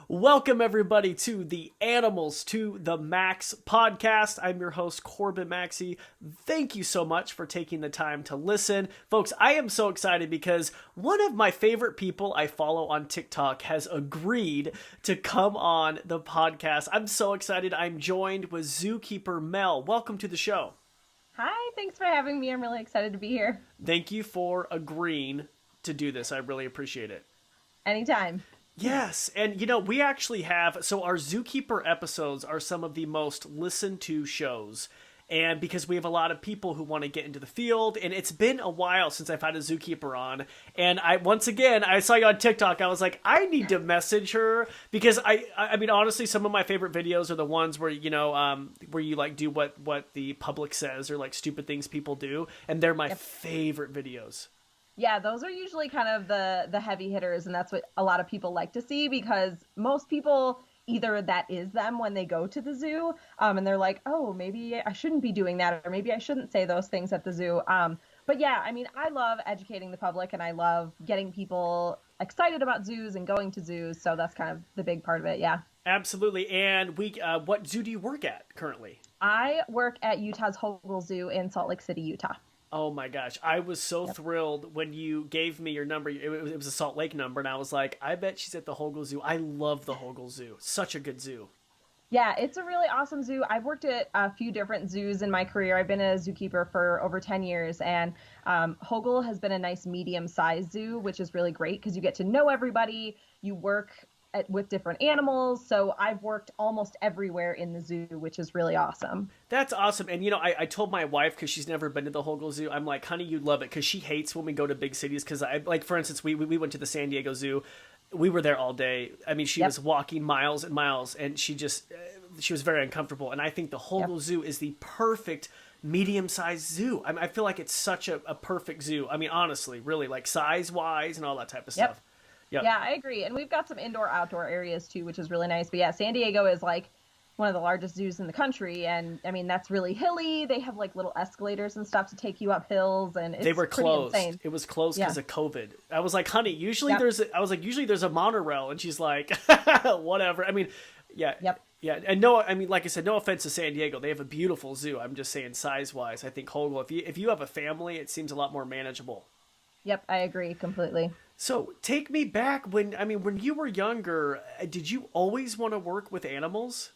Welcome, everybody, to the Animals to the Max podcast. I'm your host, Corbin Maxey. Thank you so much for taking the time to listen. Folks, I am so excited because one of my favorite people I follow on TikTok has agreed to come on the podcast. I'm so excited. I'm joined with Zookeeper Mel. Welcome to the show. Hi, thanks for having me. I'm really excited to be here. Thank you for agreeing to do this. I really appreciate it. Anytime. Yes, and we actually have, so our Zookeeper episodes are some of the most listened to shows, and because we have a lot of people who want to get into the field, and it's been a while since I've had a Zookeeper on, and once again, I saw you on TikTok, I was like, I need to message her, because I mean, honestly, some of my favorite videos are the ones where, where you, like, do what the public says, or, like, stupid things people do, and they're my favorite videos. Yeah, those are usually kind of the heavy hitters, and that's what a lot of people like to see because most people, either that is them when they go to the zoo, and they're like, oh, maybe I shouldn't be doing that, or maybe I shouldn't say those things at the zoo. But yeah, I mean, I love educating the public, and I love getting people excited about zoos and going to zoos, so that's kind of the big part of it, yeah. Absolutely, and what zoo do you work at currently? I work at Utah's Hogle Zoo in Salt Lake City, Utah. Oh my gosh, I was so thrilled when you gave me your number. It was a Salt Lake number, and I was like, I bet she's at the Hogle Zoo. I love the Hogle Zoo. Such a good zoo. Yeah, it's a really awesome zoo. I've worked at a few different zoos in my career. I've been a zookeeper for over 10 years, and Hogle has been a nice medium-sized zoo, which is really great because you get to know everybody. You work with different animals, so I've worked almost everywhere in the zoo, which is really awesome. That's awesome. And I told my wife, because she's never been to the Hogle Zoo, I'm like, honey, you'd love it, because she hates when we go to big cities, because like, for instance, we went to the San Diego Zoo. We were there all day. I mean, she was walking miles and miles, and she was very uncomfortable. And I think the Hogle Zoo is the perfect medium-sized zoo. I feel like it's such a perfect zoo. I mean, honestly, really, like size-wise and all that type of stuff. Yep. Yeah, I agree. And we've got some indoor-outdoor areas, too, which is really nice. But yeah, San Diego is like one of the largest zoos in the country. And I mean, that's really hilly. They have like little escalators and stuff to take you up hills. And they were closed. Insane. It was closed because of COVID. I was like, honey, usually there's a monorail. And she's like, whatever. I mean, yeah. Yep. Yeah. And no, I mean, like I said, no offense to San Diego. They have a beautiful zoo. I'm just saying size-wise. I think Hogle, if you have a family, it seems a lot more manageable. Yep, I agree completely. So take me back when you were younger, did you always want to work with animals?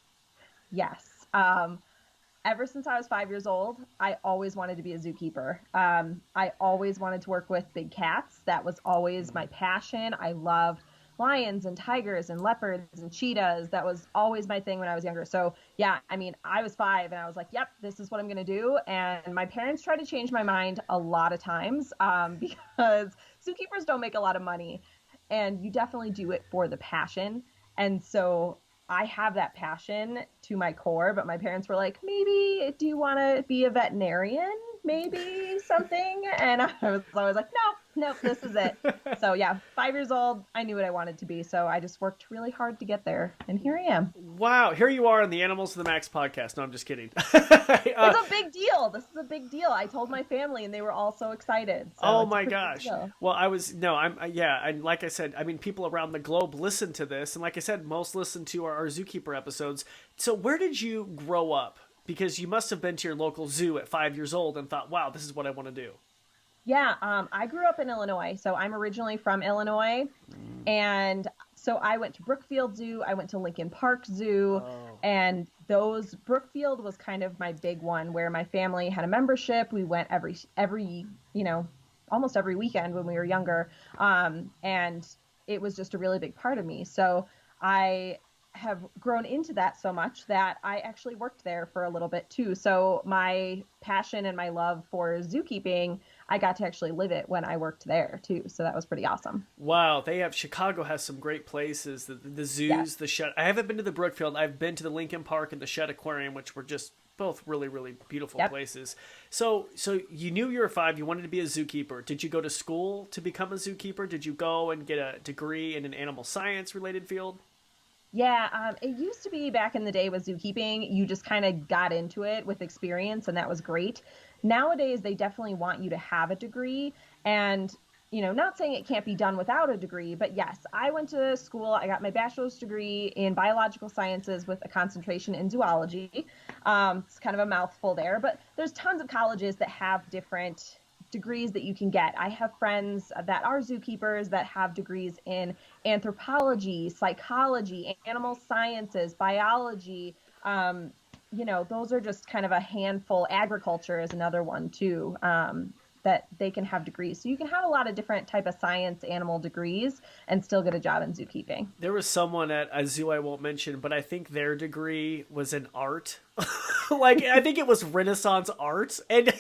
Yes. Ever since I was 5 years old, I always wanted to be a zookeeper. I always wanted to work with big cats. That was always my passion. I loved lions and tigers and leopards and cheetahs. That was always my thing when I was younger. So yeah, I mean, I was 5 and I was like, yep, this is what I'm going to do. And my parents tried to change my mind a lot of times because zookeepers don't make a lot of money, and you definitely do it for the passion. And so I have that passion to my core, but my parents were like, maybe, do you want to be a veterinarian? Maybe something. And I was always like, no, this is it. So yeah, 5 years old, I knew what I wanted to be. So I just worked really hard to get there. And here I am. Wow. Here you are on the Animals to the Max podcast. No, I'm just kidding. It's a big deal. This is a big deal. I told my family and they were all so excited. So oh my gosh. Well, and like I said, I mean, people around the globe listen to this. And like I said, most listen to our Zookeeper episodes. So where did you grow up? Because you must have been to your local zoo at 5 years old and thought, wow, this is what I want to do. Yeah, I grew up in Illinois, so I'm originally from Illinois, and so I went to Brookfield Zoo, I went to Lincoln Park Zoo, and Brookfield was kind of my big one, where my family had a membership. We went every almost every weekend when we were younger, and it was just a really big part of me. So I have grown into that so much that I actually worked there for a little bit too. So my passion and my love for zookeeping, I got to actually live it when I worked there too. So that was pretty awesome. Wow. Chicago has some great places. The zoos, the Shed. I haven't been to the Brookfield. I've been to the Lincoln Park and the Shed Aquarium, which were just both really, really beautiful places. So you knew you were 5, you wanted to be a zookeeper. Did you go to school to become a zookeeper? Did you go and get a degree in an animal science related field? Yeah, it used to be back in the day with zookeeping, you just kind of got into it with experience, and that was great. Nowadays, they definitely want you to have a degree, and not saying it can't be done without a degree, but yes, I went to school. I got my bachelor's degree in biological sciences with a concentration in zoology. It's kind of a mouthful there, but there's tons of colleges that have different degrees that you can get. I have friends that are zookeepers that have degrees in anthropology, psychology, animal sciences, biology. Those are just kind of a handful. Agriculture is another one too. That they can have degrees. So you can have a lot of different type of science animal degrees and still get a job in zookeeping. There was someone at a zoo I won't mention, but I think their degree was in art. Like, I think it was Renaissance art. And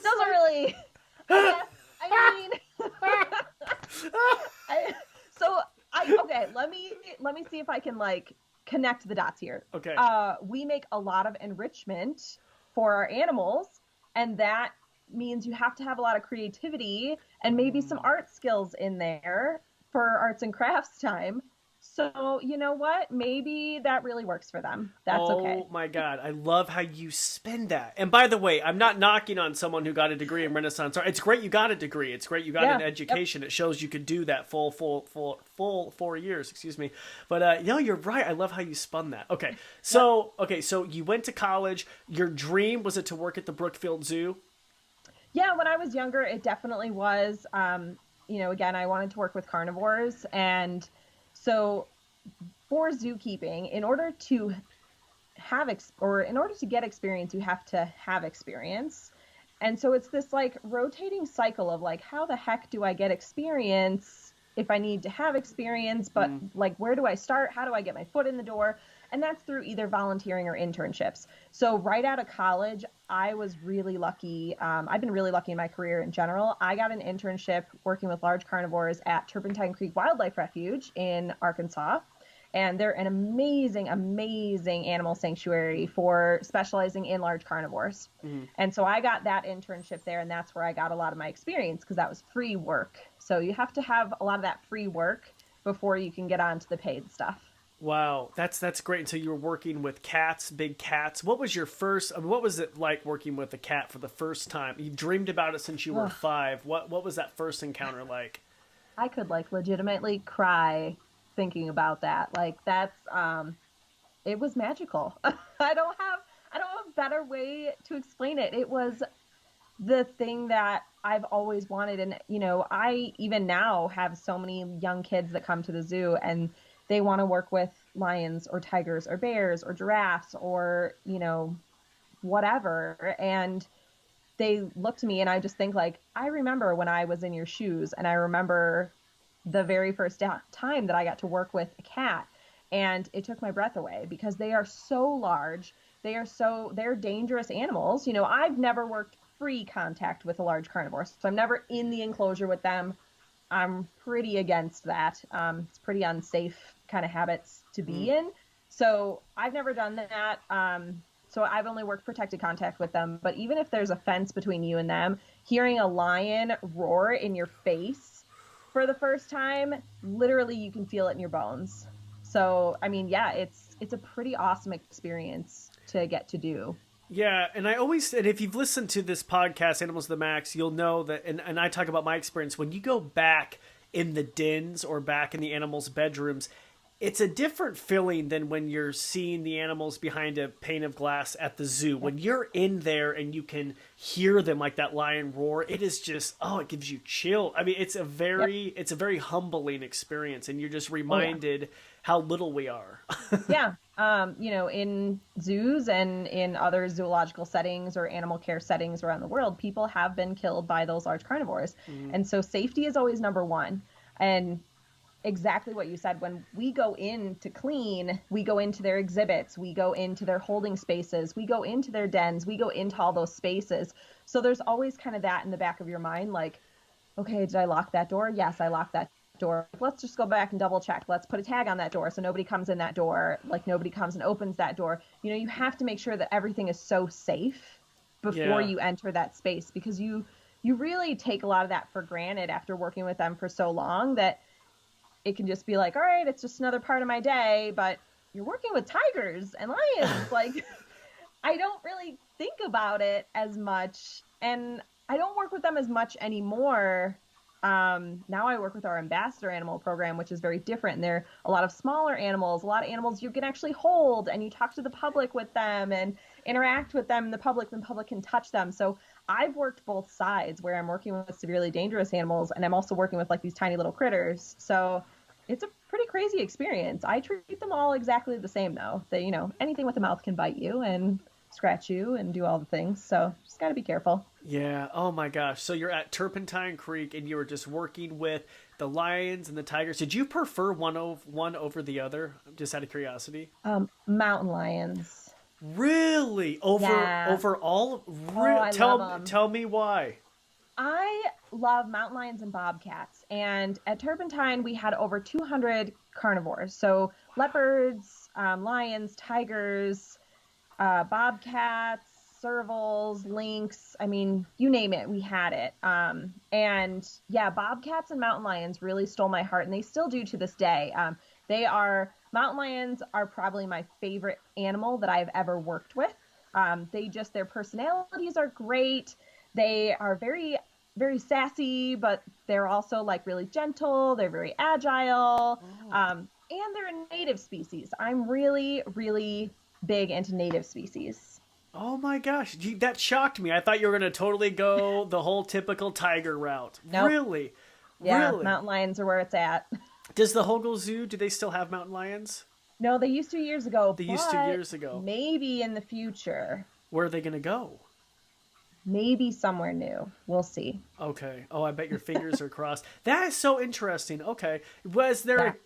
doesn't really, I mean, okay, let me see if I can like connect the dots here. Okay. We make a lot of enrichment for our animals, and that means you have to have a lot of creativity and maybe some art skills in there for arts and crafts time. So you know what? Maybe that really works for them. That's okay. Oh my God. I love how you spin that. And by the way, I'm not knocking on someone who got a degree in Renaissance art. It's great you got a degree. It's great you got an education. Yep. It shows you could do that full 4 years, excuse me. But no, you're right. I love how you spun that. Okay. So, so you went to college. Your dream, was it to work at the Brookfield Zoo? Yeah, when I was younger, it definitely was. Again, I wanted to work with carnivores. And so for zookeeping, in order to get experience, you have to have experience. And so it's this like rotating cycle of like, how the heck do I get experience if I need to have experience? But like, where do I start? How do I get my foot in the door? And that's through either volunteering or internships. So right out of college, I was really lucky. I've been really lucky in my career in general. I got an internship working with large carnivores at Turpentine Creek Wildlife Refuge in Arkansas. And they're an amazing, amazing animal sanctuary for specializing in large carnivores. Mm-hmm. And so I got that internship there, and that's where I got a lot of my experience because that was free work. So you have to have a lot of that free work before you can get on to the paid stuff. Wow, that's great. And so you were working with cats, big cats. What was your first? I mean, what was it like working with a cat for the first time? You dreamed about it since you were 5. What was that first encounter like? I could like legitimately cry thinking about that. Like that's it was magical. I don't have a better way to explain it. It was the thing that I've always wanted, and I even now have so many young kids that come to the zoo and they want to work with lions or tigers or bears or giraffes or, whatever. And they look to me and I just think like, I remember when I was in your shoes, and I remember the very first time that I got to work with a cat, and it took my breath away because they are so large. They're dangerous animals. I've never worked free contact with a large carnivore, so I'm never in the enclosure with them. I'm pretty against that. It's pretty unsafe kind of habits to be in. So I've never done that. So I've only worked protected contact with them. But even if there's a fence between you and them, hearing a lion roar in your face for the first time, literally you can feel it in your bones. So, I mean, yeah, it's a pretty awesome experience to get to do. Yeah, and if you've listened to this podcast, Animals to the Max, you'll know that, and I talk about my experience, when you go back in the dens or back in the animals' bedrooms, it's a different feeling than when you're seeing the animals behind a pane of glass at the zoo. When you're in there and you can hear them like that lion roar, it is just, it gives you chill. I mean, it's a very humbling experience, and you're just reminded how little we are. Yeah. In zoos and in other zoological settings or animal care settings around the world, people have been killed by those large carnivores. Mm-hmm. And so safety is always number one. And exactly what you said, when we go in to clean, we go into their exhibits, we go into their holding spaces, we go into their dens, we go into all those spaces. So there's always kind of that in the back of your mind, like, okay, did I lock that door? Yes, I locked that door. Let's just go back and double check. Let's put a tag on that door so nobody comes in that door, like nobody comes and opens that door. You have to make sure that everything is so safe before you enter that space, because you really take a lot of that for granted after working with them for so long that it can just be like, all right, it's just another part of my day, but you're working with tigers and lions. Like, I don't really think about it as much. And I don't work with them as much anymore. Now I work with our ambassador animal program, which is very different. And they're a lot of smaller animals, a lot of animals you can actually hold, and you talk to the public with them and interact with them, the public can touch them. So I've worked both sides where I'm working with severely dangerous animals, and I'm also working with like these tiny little critters. So it's a pretty crazy experience. I treat them all exactly the same though. They, you know, anything with a mouth can bite you and scratch you and do all the things. So just got to be careful. Yeah. Oh my gosh. So you're at Turpentine Creek and you were just working with the lions and the tigers. Did you prefer one over the other? Just out of curiosity. Mountain lions. Really? Over all? I love 'em. Tell me why. I love mountain lions and bobcats. And at Turpentine, we had over 200 carnivores. So leopards, lions, tigers, bobcats, servals, lynx. I mean, you name it, we had it. And yeah, bobcats and mountain lions really stole my heart, and they still do to this day. Mountain lions are probably my favorite animal that I've ever worked with. Their personalities are great. They are very, very sassy, but they're also like really gentle. They're very agile. And they're a native species. I'm really, really big into native species. Oh my gosh, that shocked me. I thought you were going to totally go the whole typical tiger route. Nope. Really? Yeah, really? Mountain lions are where it's at. Does the Hogle Zoo, do they still have mountain lions? No, they used to years ago. Maybe in the future. Where are they going to go? Maybe somewhere new. We'll see. Okay. Oh, I bet your fingers are crossed. That is so interesting. Okay. Was there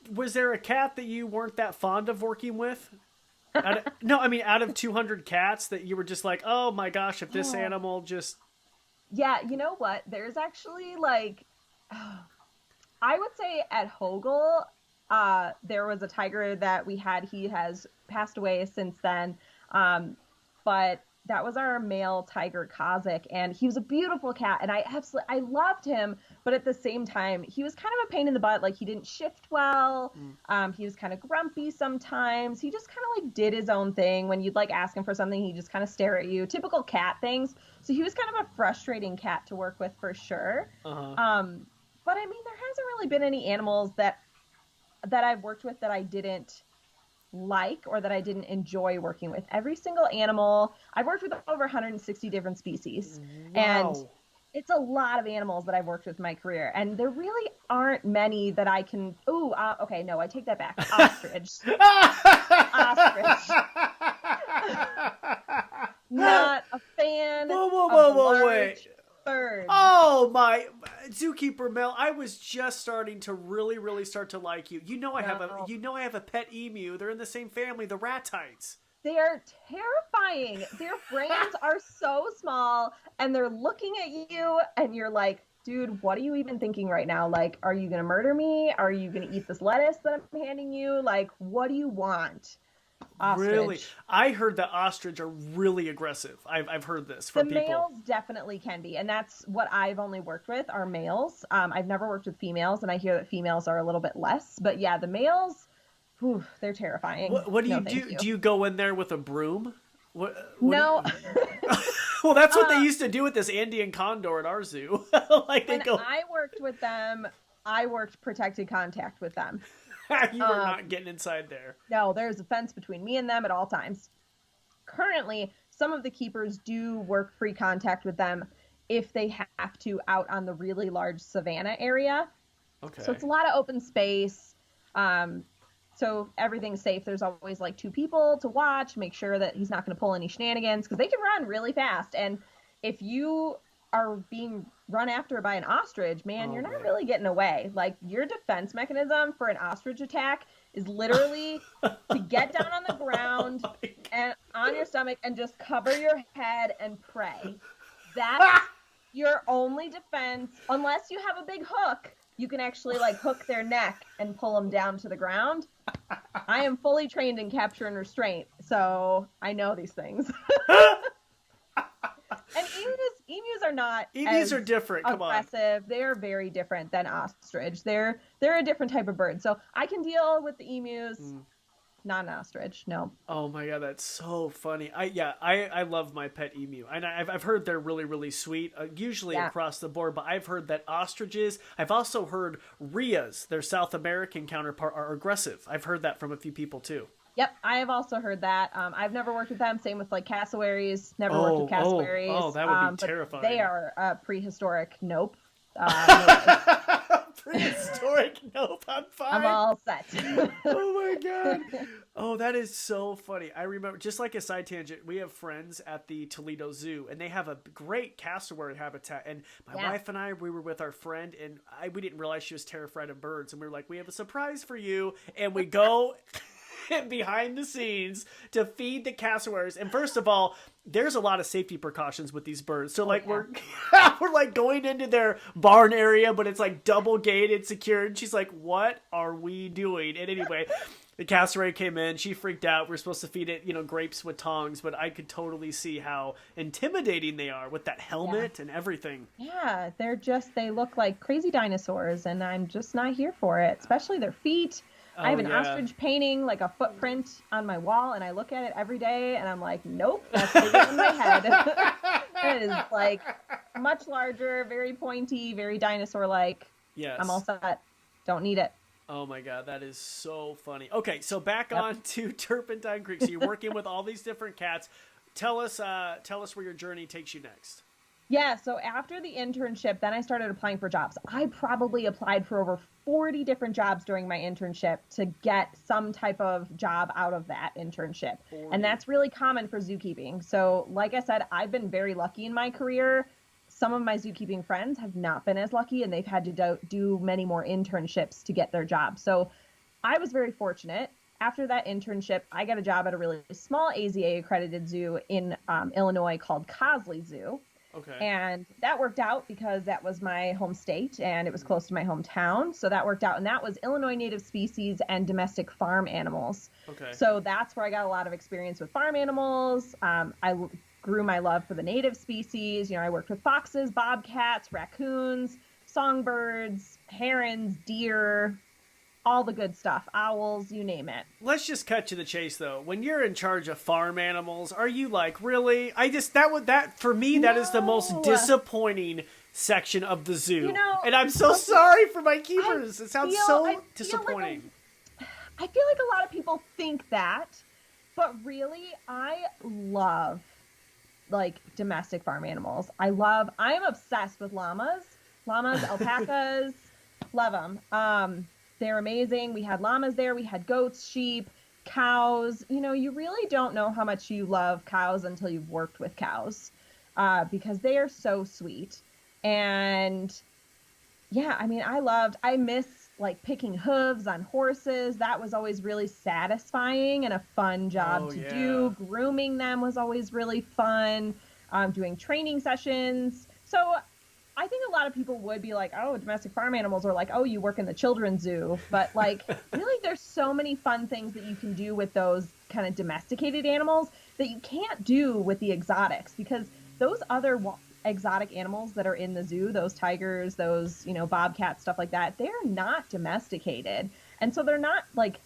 a cat that you weren't that fond of working with? Out of 200 cats that you were just like, oh my gosh, if this animal just... Yeah, you know what? There's actually like, I would say at Hogle, there was a tiger that we had. He has passed away since then. But that was our male tiger, Kazik, and he was a beautiful cat, and I loved him, but at the same time, he was kind of a pain in the butt. Like, he didn't shift well. He was kind of grumpy sometimes. He just kind of like did his own thing. When you'd like ask him for something, he'd just kind of stare at you. Typical cat things. So he was kind of a frustrating cat to work with for sure. But I mean, there hasn't really been any animals that I've worked with that I didn't like or that I didn't enjoy working with. Every single animal, I've worked with over 160 different species. Wow. And it's a lot of animals that I've worked with in my career, and there really aren't many that I can okay, no, I take that back. Ostrich. Not a fan of large birds. Oh my, Zookeeper Mel, I was just starting to really start to like you. I have a pet emu. They're in the same family, the ratites. They are terrifying. Their brains are so small, and they're looking at you, and you're like, dude, what are you even thinking right now? Like, are you gonna murder me? Are you gonna eat this lettuce that I'm handing you? Like, what do you want? Ostrich. Really? I heard that ostrich are really aggressive. I've heard this from people. The males definitely can be, and that's what I've only worked with are males. I've never worked with females, and I hear that females are a little bit less. But yeah, the males, they're terrifying. What do you do? Do you go in there with a broom? No. Well, that's what they used to do with this Andean condor at our zoo. I worked with them, I worked protected contact with them. You were not getting inside there. No, there's a fence between me and them at all times. Currently, some of the keepers do work free contact with them if they have to out on the really large savanna area. Okay. So it's a lot of open space. So everything's safe. There's always like 2 people to watch, make sure that he's not going to pull any shenanigans, because they can run really fast. And if you are being run after by an ostrich, man, you're not really getting away. Like, your defense mechanism for an ostrich attack is literally to get down on the ground and on your stomach and just cover your head and pray. That's your only defense. Unless you have a big hook, you can actually like hook their neck and pull them down to the ground. I am fully trained in capture and restraint, so I know these things. And emus are not. Emus are different. Come on. Aggressive. They are very different than ostrich. They're a different type of bird. So I can deal with the emus. not an ostrich. No. Oh my god, that's so funny. I love my pet emu, and I've heard they're really really sweet, usually Yeah. across the board. But I've heard that ostriches. I've also heard rheas, their South American counterpart, are aggressive. I've heard that from a few people too. Yep, I have also heard that. I've never worked with them. Same with like cassowaries. Never worked with cassowaries. That would be but terrifying. they are prehistoric. Nope. Nope. Prehistoric. Nope, I'm fine. I'm all set. Oh my god. Oh, that is so funny. I remember, just like a side tangent, we have friends at the Toledo Zoo, and they have a great cassowary habitat. And my wife and I, we were with our friend, and we didn't realize she was terrified of birds. And we were like, we have a surprise for you. And we go behind the scenes to feed the cassowaries. And first of all, there's a lot of safety precautions with these birds. So we're like going into their barn area, but it's like double gated, secured. And she's like, what are we doing? And anyway, the cassowary came in, she freaked out. We're supposed to feed it, grapes with tongs, but I could totally see how intimidating they are with that helmet and everything. Yeah, they look like crazy dinosaurs, and I'm just not here for it, especially their feet. I have an ostrich painting, like a footprint on my wall, and I look at it every day, and I'm like, nope, that's bigger than my head. It is like much larger, very pointy, very dinosaur-like. Yes. I'm all set. Don't need it. Oh my god, that is so funny. Okay, so back on to Turpentine Creek. So you're working with all these different cats. Tell us where your journey takes you next. Yeah, so after the internship, then I started applying for jobs. I probably applied for over 40 different jobs during my internship to get some type of job out of that internship. 40. And that's really common for zookeeping. So like I said, I've been very lucky in my career. Some of my zookeeping friends have not been as lucky, and they've had to do many more internships to get their jobs. So I was very fortunate. After that internship, I got a job at a really small AZA accredited zoo in Illinois called Cosley Zoo. Okay. And that worked out because that was my home state and it was close to my hometown. So that worked out. And that was Illinois native species and domestic farm animals. Okay. So that's where I got a lot of experience with farm animals. I grew my love for the native species. I worked with foxes, bobcats, raccoons, songbirds, herons, deer, all the good stuff, owls, you name it. Let's just cut to the chase, though. When you're in charge of farm animals, are you like, really? For me, that is the most disappointing section of the zoo. And I'm so sorry for my keepers. It sounds so disappointing. I feel like a lot of people think that, but really, I love domestic farm animals. I am obsessed with llamas, alpacas, love them. They're amazing. We had llamas there. We had goats, sheep, cows. You really don't know how much you love cows until you've worked with cows, because they are so sweet. And yeah, I miss picking hooves on horses. That was always really satisfying and a fun job to do. Grooming them was always really fun. Doing training sessions. So I think a lot of people would be like, oh, domestic farm animals, or like, oh, you work in the children's zoo. But really, there's so many fun things that you can do with those kind of domesticated animals that you can't do with the exotics, because those other exotic animals that are in the zoo, those tigers, those, bobcats, stuff like that, they're not domesticated. And so they're not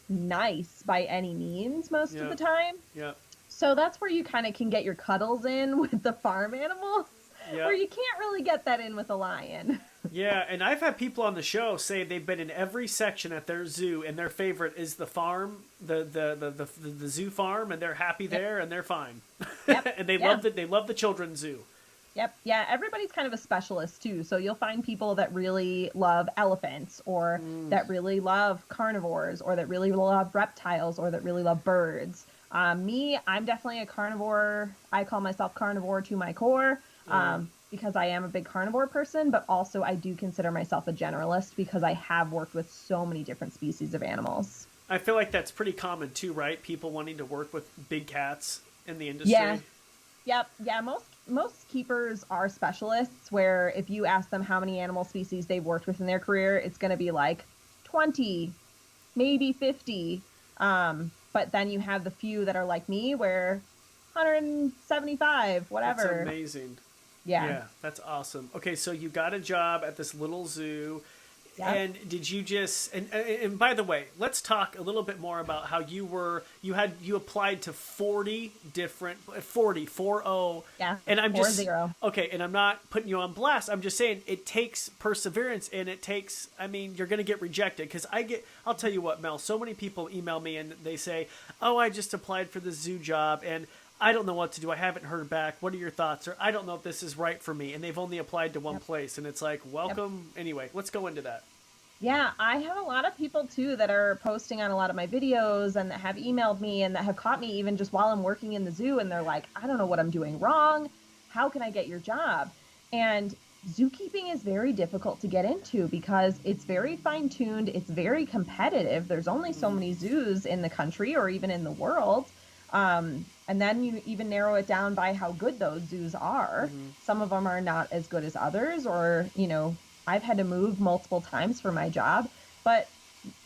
nice by any means most of the time. Yeah. So that's where you kind of can get your cuddles in with the farm animals. Yep. Where you can't really get that in with a lion. Yeah, and I've had people on the show say they've been in every section at their zoo, and their favorite is the farm, the zoo farm, and they're happy there, and they're fine. Yep. And they love the children's zoo. Yep. Yeah, everybody's kind of a specialist too. So you'll find people that really love elephants, or that really love carnivores, or that really love reptiles, or that really love birds. Me, I'm definitely a carnivore. I call myself carnivore to my core. Because I am a big carnivore person, but also I do consider myself a generalist because I have worked with so many different species of animals. I feel like that's pretty common too, right? People wanting to work with big cats in the industry. Yeah. Yep. Yeah. Most keepers are specialists, where if you ask them how many animal species they've worked with in their career, it's going to be like 20, maybe 50. But then you have the few that are like me, where 175, whatever. That's amazing. Yeah. Yeah, that's awesome. Okay, so you got a job at this little zoo. Yep. And did you just and by the way, let's talk a little bit more about how you applied to 40 different 40 Yeah. and I'm just 40. okay, and I'm not putting you on blast. I'm just saying it takes perseverance and it takes you're going to get rejected cuz I'll tell you what, Mel, so many people email me and they say, "Oh, I just applied for the zoo job and I don't know what to do. I haven't heard back. What are your thoughts?" Or I don't know if this is right for me. And they've only applied to one place. And it's like, welcome. Yep. Anyway, let's go into that. Yeah, I have a lot of people too that are posting on a lot of my videos and that have emailed me and that have caught me even just while I'm working in the zoo. And they're like, "I don't know what I'm doing wrong. How can I get your job?" And zookeeping is very difficult to get into because it's very fine-tuned. It's very competitive. There's only so many zoos in the country or even in the world. And then you even narrow it down by how good those zoos are. Mm-hmm. Some of them are not as good as others, or, I've had to move multiple times for my job, but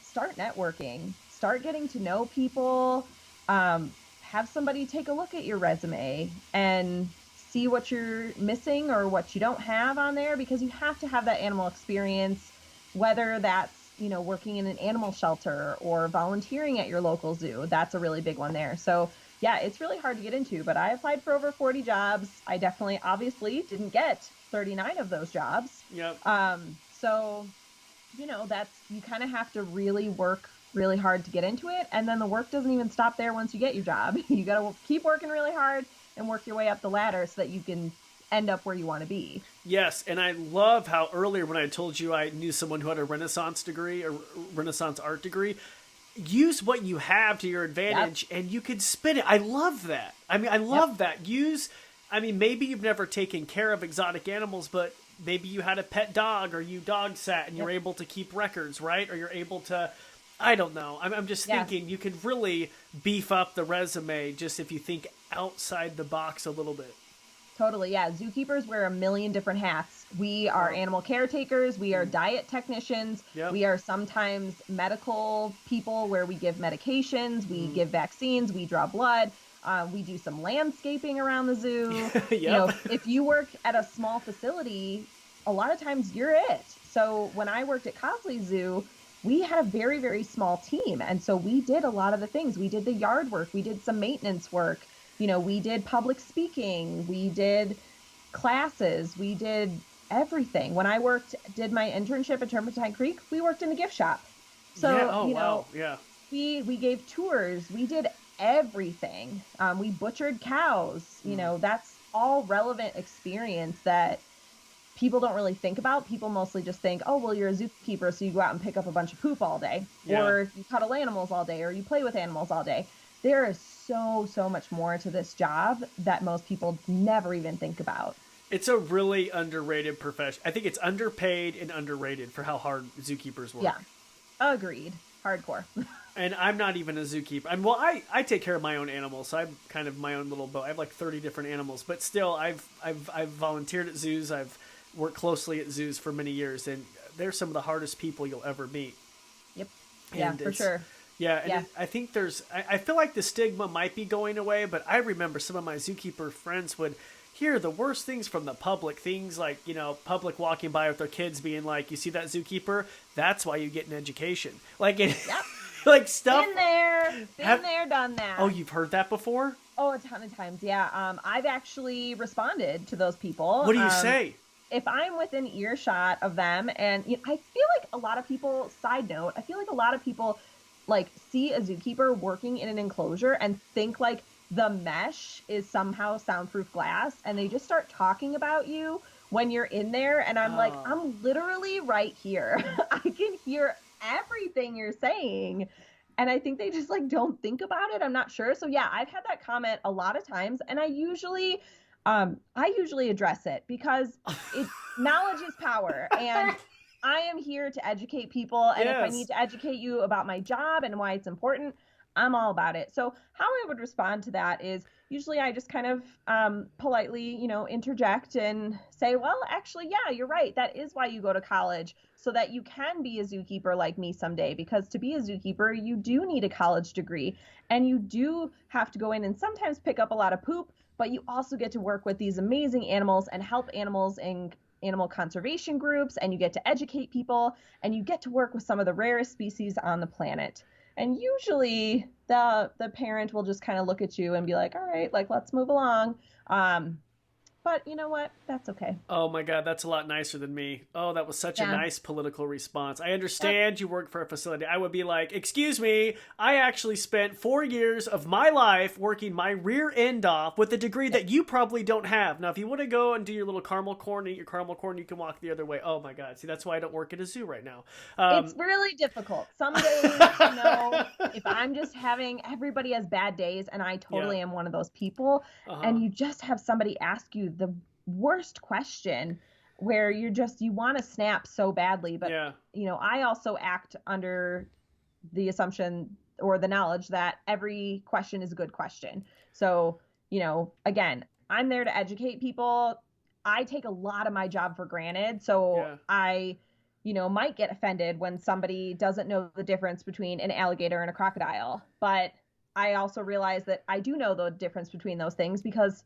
start networking, start getting to know people, have somebody take a look at your resume and see what you're missing or what you don't have on there, because you have to have that animal experience, whether that's, working in an animal shelter or volunteering at your local zoo. That's a really big one there. So yeah, it's really hard to get into, but I applied for over 40 jobs. I definitely, obviously, didn't get 39 of those jobs. Yep. So, that's, you kind of have to really work really hard to get into it. And then the work doesn't even stop there once you get your job. You got to keep working really hard and work your way up the ladder so that you can end up where you want to be. Yes, and I love how earlier when I told you I knew someone who had a Renaissance degree, a Renaissance art degree, use what you have to your advantage, and you can spin it. I love that. I love that. Maybe you've never taken care of exotic animals, but maybe you had a pet dog or you dog sat and you're able to keep records, right? Or you're able to, I don't know. I'm just thinking you could really beef up the resume just if you think outside the box a little bit. Totally, yeah. Zookeepers wear a million different hats. We are animal caretakers. We are diet technicians. Yep. We are sometimes medical people where we give medications. We give vaccines. We draw blood. We do some landscaping around the zoo. Yep. If you work at a small facility, a lot of times you're it. So when I worked at Cosley Zoo, we had a very, very small team. And so we did a lot of the things. We did the yard work. We did some maintenance work. We did public speaking, we did classes, we did everything. When I did my internship at Turpentine Creek, we worked in a gift shop. So, wow. Yeah. We gave tours, we did everything. We butchered cows, that's all relevant experience that people don't really think about. People mostly just think, oh, well, you're a zookeeper, so you go out and pick up a bunch of poop all day, or you cuddle animals all day, or you play with animals all day. There is so much more to this job that most people never even think about. It's a really underrated profession. I think it's underpaid and underrated for how hard zookeepers work. Yeah, agreed. Hardcore. And I'm not even a zookeeper. I take care of my own animals, so I'm kind of my own little boat. I have like 30 different animals, but still, I've volunteered at zoos. I've worked closely at zoos for many years, and they're some of the hardest people you'll ever meet. Yep. Yeah, for sure. Yeah, and I think I feel like the stigma might be going away, but I remember some of my zookeeper friends would hear the worst things from the public. Things like, public walking by with their kids being like, "You see that zookeeper? That's why you get an education." Like, like stuff. Been there, done that. Oh, you've heard that before? Oh, a ton of times, yeah. I've actually responded to those people. What do you say? If I'm within earshot of them, and I feel like a lot of people, side note, I feel like a lot of people see a zookeeper working in an enclosure and think like the mesh is somehow soundproof glass, and they just start talking about you when you're in there, and I'm like, I'm literally right here. I can hear everything you're saying, and I think they just don't think about it. I'm not sure. So yeah, I've had that comment a lot of times, and I usually address it because knowledge is power, and I am here to educate people, and if I need to educate you about my job and why it's important, I'm all about it. So how I would respond to that is usually I just kind of politely, interject and say, well, actually, yeah, you're right. That is why you go to college, so that you can be a zookeeper like me someday, because to be a zookeeper, you do need a college degree, and you do have to go in and sometimes pick up a lot of poop, but you also get to work with these amazing animals and help animals in animal conservation groups, and you get to educate people, and you get to work with some of the rarest species on the planet. And usually the parent will just kind of look at you and be like, all right, like, let's move along. But you know what? That's okay. Oh my God, that's a lot nicer than me. Oh, that was such a nice political response. I understand you work for a facility. I would be like, excuse me, I actually spent 4 years of my life working my rear end off with a degree that you probably don't have. Now, if you want to go and do your little caramel corn, eat your caramel corn, you can walk the other way. Oh my God. See, that's why I don't work at a zoo right now. It's really difficult. Some days, you know, if I'm just having, everybody has bad days, and I totally am one of those people, and you just have somebody ask you the worst question where you want to snap so badly, but you know, I also act under the assumption or the knowledge that every question is a good question. So, you know, again, I'm there to educate people. I take a lot of my job for granted. So I, you know, might get offended when somebody doesn't know the difference between an alligator and a crocodile. But I also realize that I do know the difference between those things because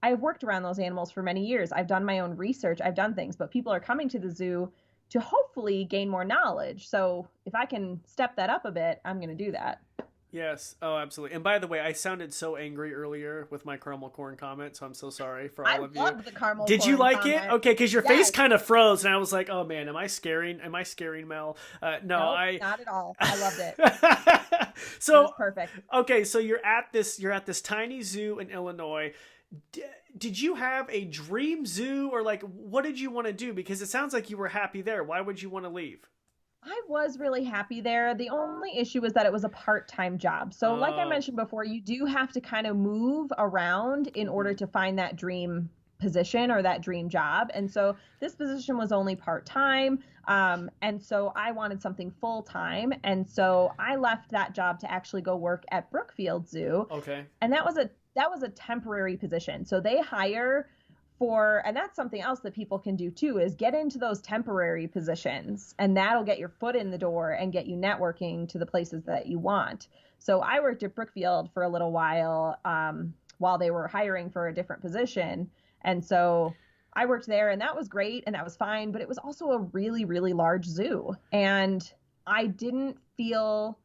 I've worked around those animals for many years. I've done my own research. I've done things, but people are coming to the zoo to hopefully gain more knowledge. So if I can step that up a bit, I'm going to do that. Yes. Oh, absolutely. And by the way, I sounded so angry earlier with my caramel corn comment, so I'm so sorry for all of you. I loved the caramel corn Did you like comment. it? Okay, because your face kind of froze, and I was like, "Oh man, am I scaring Mel?" No, nope, not at all. I loved it. So it was perfect. Okay, so you're at this tiny zoo in Illinois. Did you have a dream zoo, or like, what did you want to do? Because it sounds like you were happy there. Why would you want to leave? I was really happy there. The only issue was that it was a part-time job. So like I mentioned before, you do have to kind of move around in order to find that dream position or that dream job. And so this position was only part-time. And so I wanted something full-time. And so I left that job to actually go work at Brookfield Zoo. Okay. And that was a temporary position. So they hire for, and that's something else that people can do too, is get into those temporary positions, and that'll get your foot in the door and get you networking to the places that you want. So I worked at Brookfield for a little while they were hiring for a different position. And so I worked there, and that was great, and that was fine, but it was also a really, really large zoo. And I didn't feel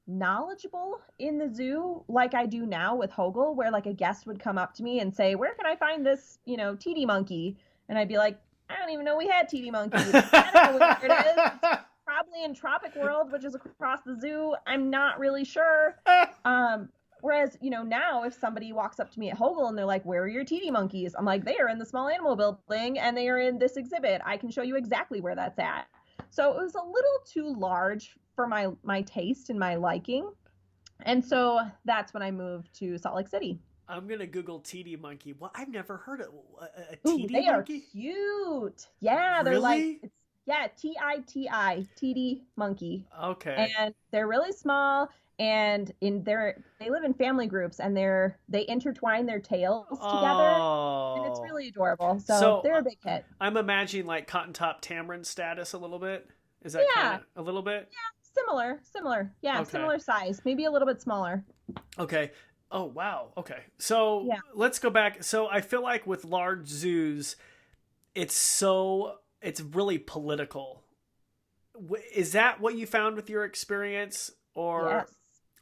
knowledgeable in the zoo like I do now with Hogle, where like a guest would come up to me and say, where can I find this, you know, TD monkey? And I'd be like, I don't even know we had TD monkeys. I don't know where it is. It's probably in Tropic World, which is across the zoo. I'm not really sure. Whereas, you know, now if somebody walks up to me at Hogle and they're like, where are your TD monkeys? I'm like, they are in the small animal building and they are in this exhibit. I can show you exactly where that's at. So it was a little too large for my taste and my liking. And so that's when I moved to Salt Lake City. I'm going to Google TD monkey. Well, I've never heard of a TD monkey. They are cute. Yeah, they're really? like, TITI, TD monkey. Okay. And they're really small, and they live in family groups, and they intertwine their tails together, and it's really adorable. So they're a big hit. I'm imagining like Cotton Top Tamarin status a little bit. Is that kind of a little bit? Yeah, similar. Yeah, okay. Similar size, maybe a little bit smaller. Okay. Oh, wow. Okay. So let's go back. So I feel like with large zoos, it's really political. Is that what you found with your experience? Or yes.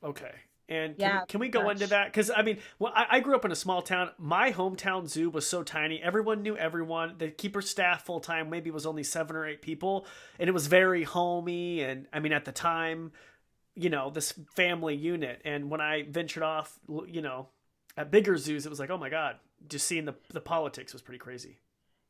Okay. And can we go into that? Because, I mean, I grew up in a small town. My hometown zoo was so tiny. Everyone knew everyone. The keeper staff full-time maybe was only 7 or 8 people. And it was very homey. And, I mean, at the time, you know, this family unit. And when I ventured off, you know, at bigger zoos, it was like, oh, my God, just seeing the politics was pretty crazy.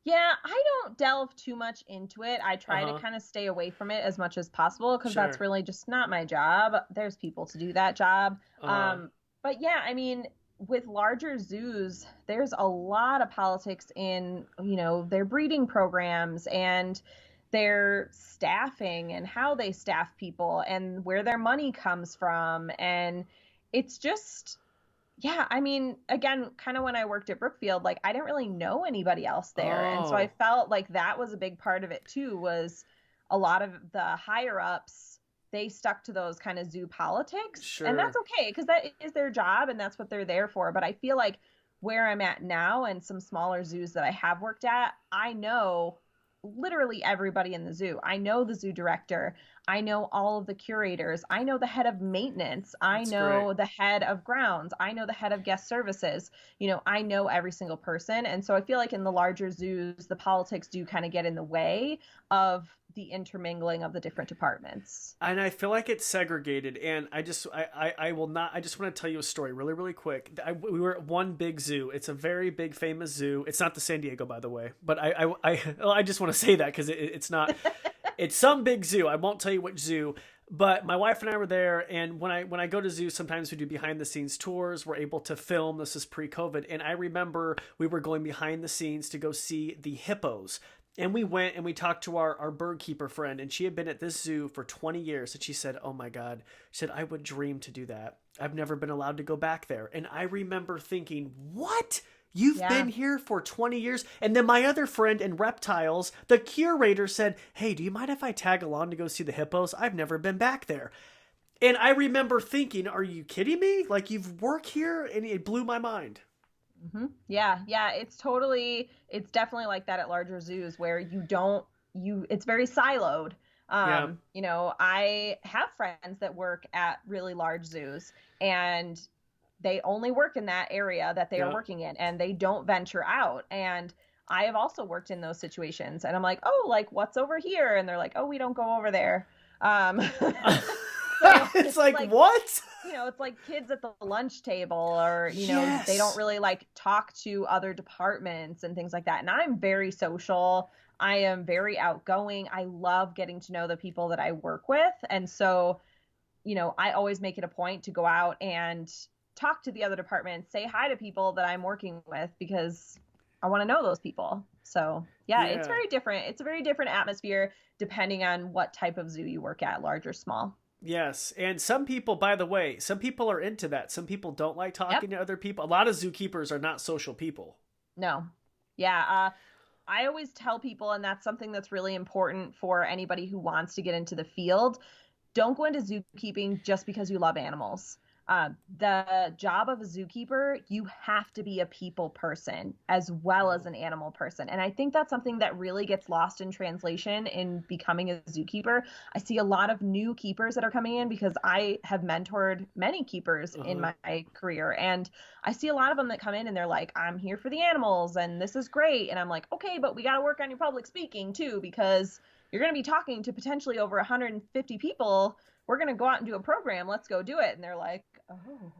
Yeah, I don't delve too much into it. I try to kind of stay away from it as much as possible because that's really just not my job. There's people to do that job. But yeah, I mean, with larger zoos, there's a lot of politics in, you know, their breeding programs and their staffing and how they staff people and where their money comes from. And it's just... Yeah, I mean, again, kind of when I worked at Brookfield, like I didn't really know anybody else there. And so I felt like that was a big part of it too, was a lot of the higher ups, they stuck to those kind of zoo politics. Sure. And that's okay, because that is their job and that's what they're there for. But I feel like where I'm at now and some smaller zoos that I have worked at, I know literally everybody in the zoo. I know the zoo director. I know all of the curators. I know the head of maintenance. I That's great. know the head of grounds. I know the head of guest services. I know every single person. And so I feel like in the larger zoos, the politics do kind of get in the way of the intermingling of the different departments. And I feel like it's segregated. And I will not, I just want to tell you a story really, really quick. We were at one big zoo. It's a very big, famous zoo. It's not the San Diego, by the way, but I just want to say that because it's not, it's some big zoo. I won't tell you which zoo, but my wife and I were there. And when I go to zoos, sometimes we do behind the scenes tours. We're able to film. This is pre-COVID. And I remember we were going behind the scenes to go see the hippos. And we went and we talked to our bird keeper friend, and she had been at this zoo for 20 years. And she said, oh my God, she said, I would dream to do that. I've never been allowed to go back there. And I remember thinking, what? You've been here for 20 years? And then my other friend in reptiles, the curator, said, hey, do you mind if I tag along to go see the hippos? I've never been back there. And I remember thinking, are you kidding me? Like, you've worked here? And it blew my mind. Mm-hmm. Yeah. It's definitely like that at larger zoos where it's very siloed. I have friends that work at really large zoos and they only work in that area that they are working in and they don't venture out. And I have also worked in those situations and I'm like, oh, like what's over here? And they're like, oh, we don't go over there. It's like what? It's like kids at the lunch table or, Yes. They don't really like talk to other departments and things like that. And I'm very social. I am very outgoing. I love getting to know the people that I work with. And so, I always make it a point to go out and talk to the other departments, say hi to people that I'm working with because I want to know those people. So it's very different. It's a very different atmosphere depending on what type of zoo you work at, large or small. Yes. And some people, by the way, some people are into that. Some people don't like talking to other people. A lot of zookeepers are not social people. No. Yeah. I always tell people, and that's something that's really important for anybody who wants to get into the field, don't go into zookeeping just because you love animals. The job of a zookeeper, you have to be a people person as well as an animal person. And I think that's something that really gets lost in translation in becoming a zookeeper. I see a lot of new keepers that are coming in because I have mentored many keepers in my career. And I see a lot of them that come in and they're like, I'm here for the animals and this is great. And I'm like, okay, but we got to work on your public speaking too, because you're going to be talking to potentially over 150 people. We're going to go out and do a program. Let's go do it. And they're like, oh,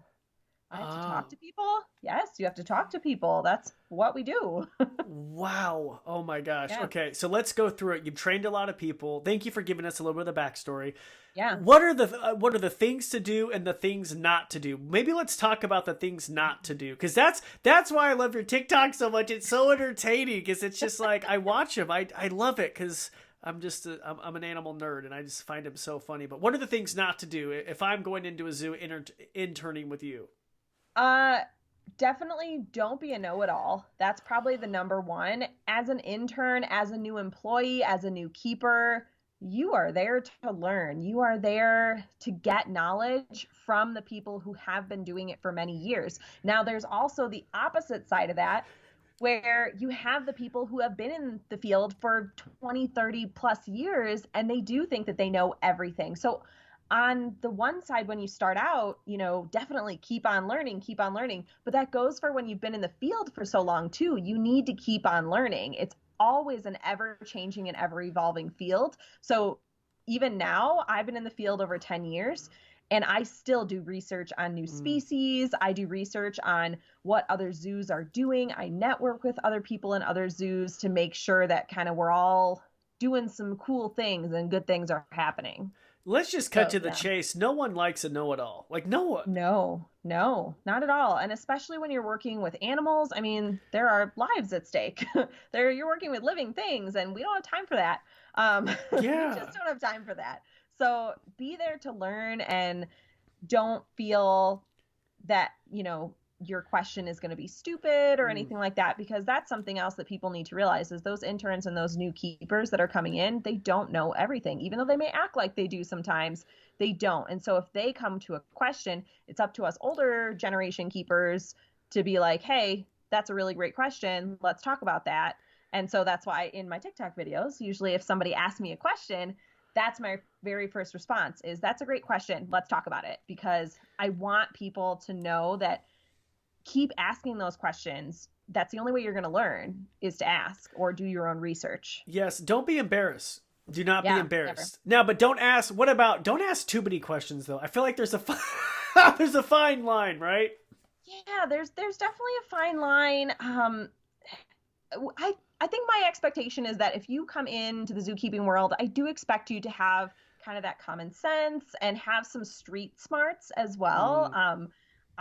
I have to talk to people? Yes, you have to talk to people. That's what we do. Wow. Oh my gosh. Yeah. Okay. So let's go through it. You've trained a lot of people. Thank you for giving us a little bit of the backstory. Yeah. What are the things to do and the things not to do? Maybe let's talk about the things not to do. Cause that's why I love your TikTok so much. It's so entertaining. Cause it's just like, I watch them. I love it. Cause I'm an animal nerd and I just find him so funny. But what are the things not to do if I'm going into a zoo interning with you? Definitely don't be a know-it-all. That's probably the number one. As an intern, as a new employee, as a new keeper, you are there to learn. You are there to get knowledge from the people who have been doing it for many years. Now, there's also the opposite side of that, where you have the people who have been in the field for 20, 30 plus years, and they do think that they know everything. So on the one side, when you start out, definitely keep on learning, but that goes for when you've been in the field for so long too. You need to keep on learning. It's always an ever changing and ever evolving field. So even now, I've been in the field over 10 years. And I still do research on new species. I do research on what other zoos are doing. I network with other people in other zoos to make sure that kind of we're all doing some cool things and good things are happening. Let's just cut to the chase. No one likes a know-it-all. Like, no one. No, not at all. And especially when you're working with animals, I mean, there are lives at stake. You're working with living things, and we don't have time for that. We just don't have time for that. So be there to learn and don't feel that, your question is going to be stupid or anything like that, because that's something else that people need to realize is those interns and those new keepers that are coming in, they don't know everything. Even though they may act like they do sometimes, they don't. And so if they come to a question, it's up to us older generation keepers to be like, hey, that's a really great question. Let's talk about that. And so that's why in my TikTok videos, usually if somebody asks me a question, that's my very first response is, that's a great question. Let's talk about it, because I want people to know that keep asking those questions. That's the only way you're going to learn, is to ask or do your own research. Yes. Don't be embarrassed. Do not be embarrassed. Never. No, but don't ask. Don't ask too many questions though. I feel like there's a there's a fine line, right? Yeah, there's definitely a fine line. I think my expectation is that if you come into the zookeeping world, I do expect you to have kind of that common sense and have some street smarts as well.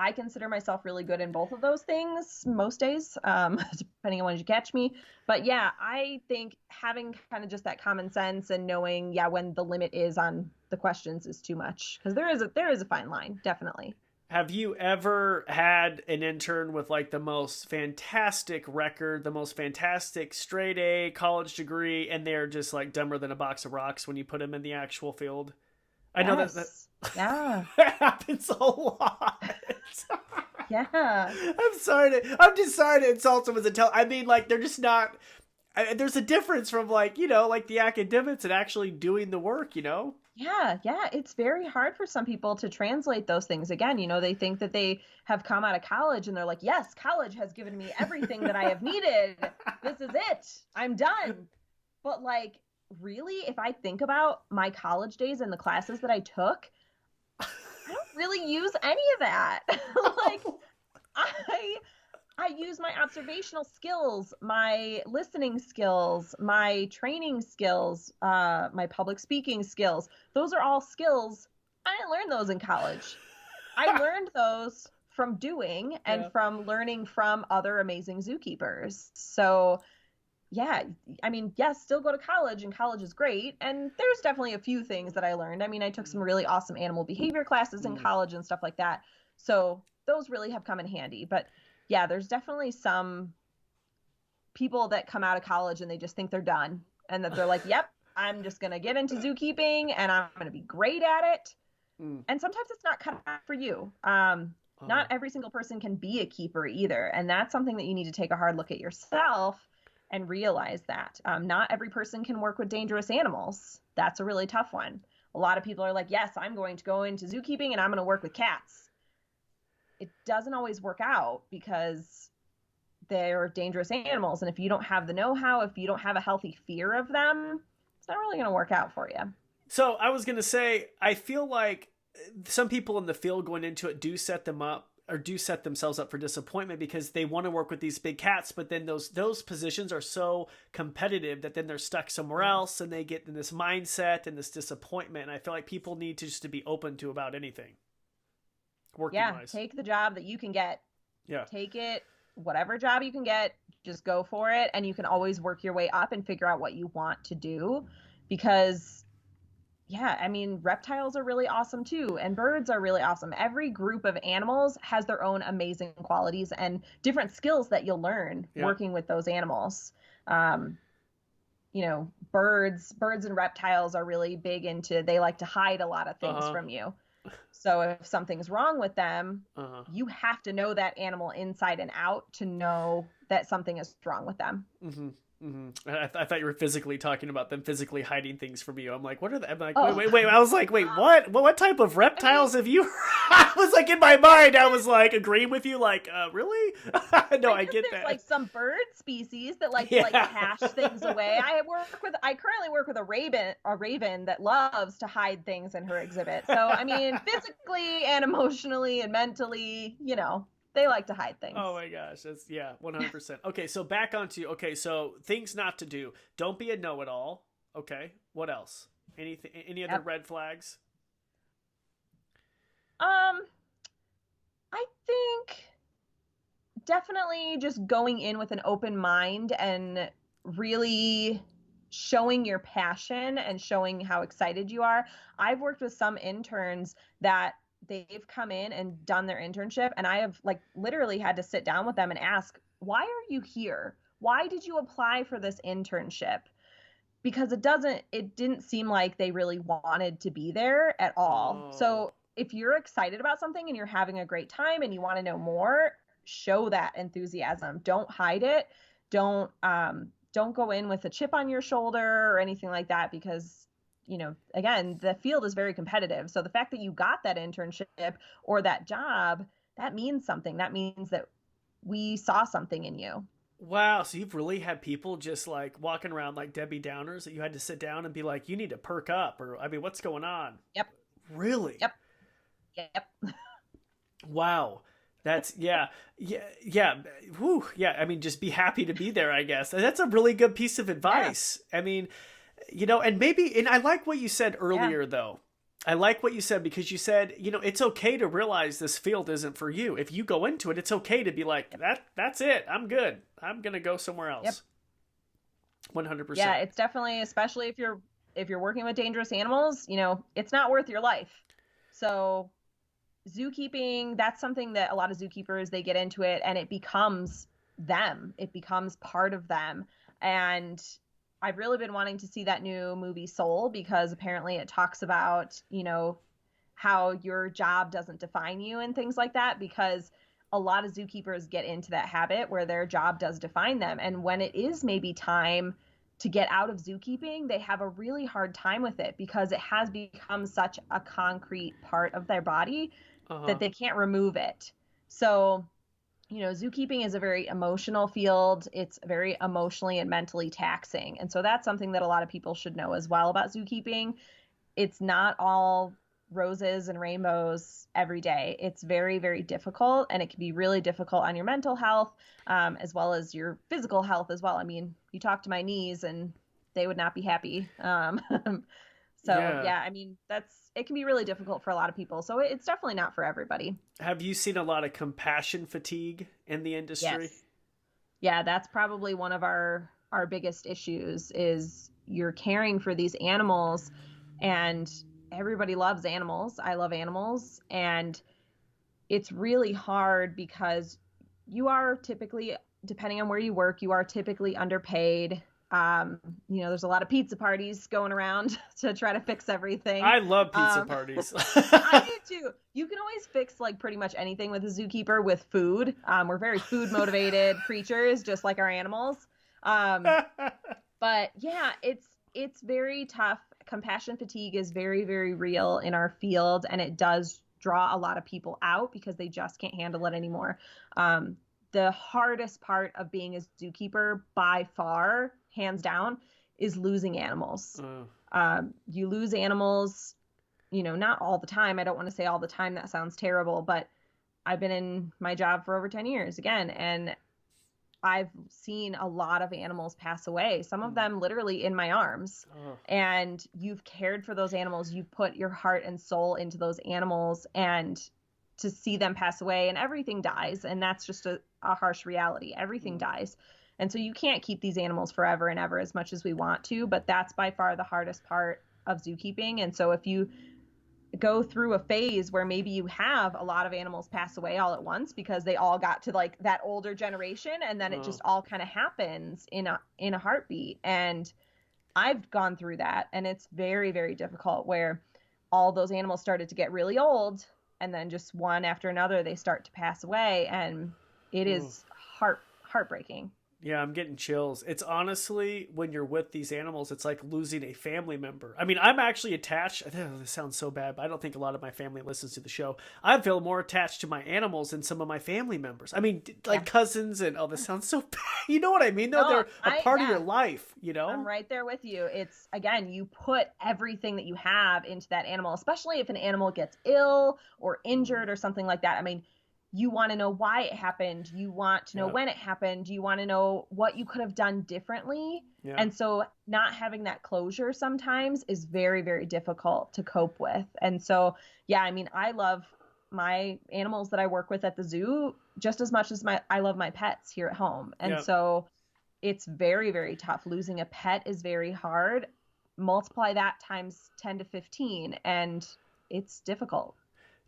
I consider myself really good in both of those things most days, depending on when you catch me. But yeah, I think having kind of just that common sense and knowing, when the limit is on the questions is too much, because there is a fine line, definitely. Have you ever had an intern with like the most fantastic record, the most fantastic straight A college degree, and they're just like dumber than a box of rocks when you put them in the actual field? I know that that happens a lot. Yeah. I'm just sorry to insult someone's intelligence. I mean, like, they're just not. There's a difference from like, like the academics and actually doing the work, Yeah, it's very hard for some people to translate those things. Again, they think that they have come out of college and they're like, yes, college has given me everything that I have needed. This is it. I'm done. But like, really, if I think about my college days and the classes that I took, I don't really use any of that. Like, I use my observational skills, my listening skills, my training skills, my public speaking skills. Those are all skills. I didn't learn those in college. I learned those from doing and from learning from other amazing zookeepers. So yeah, I mean, yes, still go to college, and college is great. And there's definitely a few things that I learned. I mean, I took some really awesome animal behavior classes in college and stuff like that. So those really have come in handy. But yeah, there's definitely some people that come out of college and they just think they're done, and that they're like, yep, I'm just going to get into zookeeping and I'm going to be great at it. And sometimes it's not cut out for you. Not every single person can be a keeper either. And that's something that you need to take a hard look at yourself and realize that not every person can work with dangerous animals. That's a really tough one. A lot of people are like, yes, I'm going to go into zookeeping and I'm going to work with cats. It doesn't always work out because they're dangerous animals. And if you don't have the know-how, if you don't have a healthy fear of them, it's not really going to work out for you. So I was going to say, I feel like some people in the field going into it do set themselves up for disappointment because they want to work with these big cats, but then those positions are so competitive that then they're stuck somewhere else and they get in this mindset and this disappointment. And I feel like people need to be open to about anything. Working-wise. Take the job that you can get. Yeah. Take it, whatever job you can get, just go for it. And you can always work your way up and figure out what you want to do, because I mean, reptiles are really awesome too, and birds are really awesome. Every group of animals has their own amazing qualities and different skills that you'll learn working with those animals. Birds and reptiles are really big into, they like to hide a lot of things from you. So if something's wrong with them, you have to know that animal inside and out to know that something is wrong with them. Mm-hmm. Mm-hmm. I thought you were physically talking about them physically hiding things from you. I'm like, what are they? I'm like, wait. I was like, wait, what? What type of reptiles have you? I was like, in my mind, I was like agreeing with you, like, really? No, I get that. Like some bird species that like to like cache things away. I currently work with a raven that loves to hide things in her exhibit. So I mean, physically and emotionally and mentally, they like to hide things. Oh my gosh. That's 100%. Okay. So back onto, so things not to do. Don't be a know-it-all. Okay. What else? Any other red flags? I think definitely just going in with an open mind and really showing your passion and showing how excited you are. I've worked with some interns that they've come in and done their internship, and I have like literally had to sit down with them and ask, why are you here? Why did you apply for this internship? Because it didn't seem like they really wanted to be there at all. So if you're excited about something and you're having a great time and you want to know more, show that enthusiasm. Don't hide it. Don't go in with a chip on your shoulder or anything like that, because again, the field is very competitive. So the fact that you got that internship or that job, that means something. That means that we saw something in you. Wow, so you've really had people just like walking around like Debbie Downers that you had to sit down and be like, you need to perk up, or I mean, what's going on? Yep. Really? Yep. Yep. Wow. That's yeah. Whew, yeah. I mean, just be happy to be there, I guess. That's a really good piece of advice. Yeah. I mean, and I like what you said earlier, though. I like what you said, because you said, it's okay to realize this field isn't for you. If you go into it, it's okay to be like, that's it. I'm good. I'm going to go somewhere else. Yep. 100%. Yeah, it's definitely, especially if you're working with dangerous animals, it's not worth your life. So zookeeping, that's something that a lot of zookeepers, they get into it and it becomes them. It becomes part of them. And I've really been wanting to see that new movie Soul, because apparently it talks about, how your job doesn't define you and things like that, because a lot of zookeepers get into that habit where their job does define them. And when it is maybe time to get out of zookeeping, they have a really hard time with it, because it has become such a concrete part of their body that they can't remove it. So zookeeping is a very emotional field. It's very emotionally and mentally taxing. And so that's something that a lot of people should know as well about zookeeping. It's not all roses and rainbows every day. It's very, very difficult, and it can be really difficult on your mental health, as well as your physical health as well. I mean, you talk to my knees and they would not be happy. I mean, it can be really difficult for a lot of people. So it's definitely not for everybody. Have you seen a lot of compassion fatigue in the industry? Yes. Yeah, that's probably one of our biggest issues, is you're caring for these animals, and everybody loves animals. I love animals. And it's really hard, because you are typically, depending on where you work, you are typically underpaid. There's a lot of pizza parties going around to try to fix everything. I love pizza parties. I do too. You can always fix like pretty much anything with a zookeeper with food. We're very food motivated creatures, just like our animals. But yeah, it's very tough. Compassion fatigue is very, very real in our field, and it does draw a lot of people out because they just can't handle it anymore. The hardest part of being a zookeeper by far, hands down, is losing animals. You lose animals, not all the time. I don't want to say all the time. That sounds terrible, but I've been in my job for over 10 years again, and I've seen a lot of animals pass away, some of them literally in my arms. And you've cared for those animals. You put your heart and soul into those animals, and to see them pass away, and everything dies. And that's just a harsh reality. Everything dies. And so you can't keep these animals forever and ever as much as we want to, but that's by far the hardest part of zookeeping. And so if you go through a phase where maybe you have a lot of animals pass away all at once because they all got to like that older generation, and then it just all kind of happens in a heartbeat. And I've gone through that, and it's very, very difficult, where all those animals started to get really old, and then just one after another, they start to pass away, and it is heartbreaking. Yeah, I'm getting chills. It's honestly, when you're with these animals, it's like losing a family member. I mean, I'm actually attached. This sounds so bad, but I don't think a lot of my family listens to the show. I feel more attached to my animals than some of my family members. I mean, like cousins and, this sounds so bad. You know what I mean? They're a part of your life, I'm right there with you. It's, again, you put everything that you have into that animal, especially if an animal gets ill or injured or something like that. I mean, you want to know why it happened. You want to know when it happened. You want to know what you could have done differently. Yeah. And so not having that closure sometimes is very, very difficult to cope with. And so, yeah, I mean, I love my animals that I work with at the zoo just as much as I love my pets here at home. And so it's very, very tough. Losing a pet is very hard. Multiply that times 10 to 15, and it's difficult.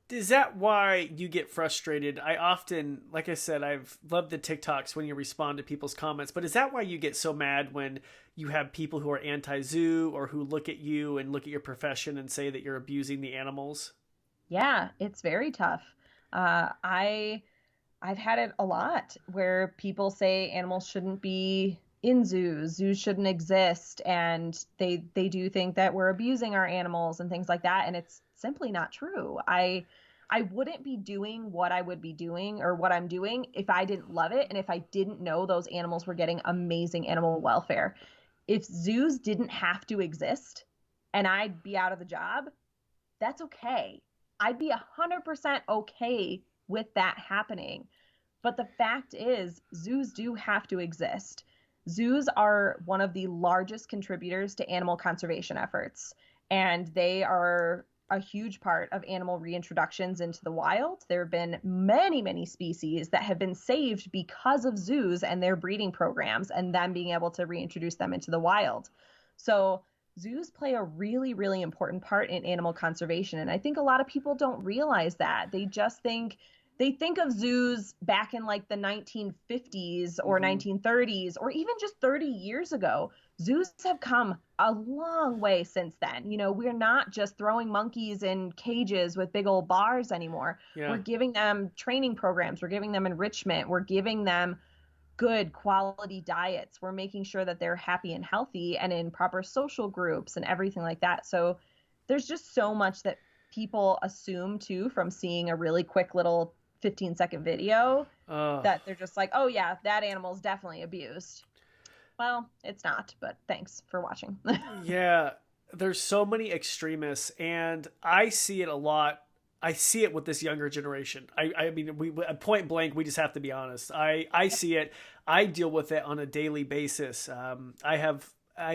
Is that why you get frustrated? I often, like I said, I've loved the TikToks when you respond to people's comments, but is that why you get so mad when you have people who are anti-zoo or who look at you and look at your profession and say that you're abusing the animals? Yeah, it's very tough. I've had it a lot where people say animals shouldn't be in zoos, zoos shouldn't exist, and they do think that we're abusing our animals and things like that, and it's simply not true. I wouldn't be doing what I would be doing or what I'm doing if I didn't love it and if I didn't know those animals were getting amazing animal welfare. If zoos didn't have to exist and I'd be out of the job, that's okay. I'd be 100% okay with that happening. But the fact is, zoos do have to exist. Zoos are one of the largest contributors to animal conservation efforts, and they are a huge part of animal reintroductions into the wild. There have been many, many species that have been saved because of zoos and their breeding programs and them being able to reintroduce them into the wild. So zoos play a really, really important part in animal conservation. And I think a lot of people don't realize that. They think of zoos back in like the 1950s or 1930s, or even just 30 years ago. Zoos have come a long way since then. You know, we're not just throwing monkeys in cages with big old bars anymore. Yeah. We're giving them training programs. We're giving them enrichment. We're giving them good quality diets. We're making sure that they're happy and healthy and in proper social groups and everything like that. So there's just so much that people assume too from seeing a really quick little 15-second video that they're just like, oh yeah, that animal's definitely abused. Well, it's not, but thanks for watching. Yeah, there's so many extremists, and I see it a lot. I see it with this younger generation. I mean, we at point blank, we just have to be honest. I see it. I deal with it on a daily basis. I have I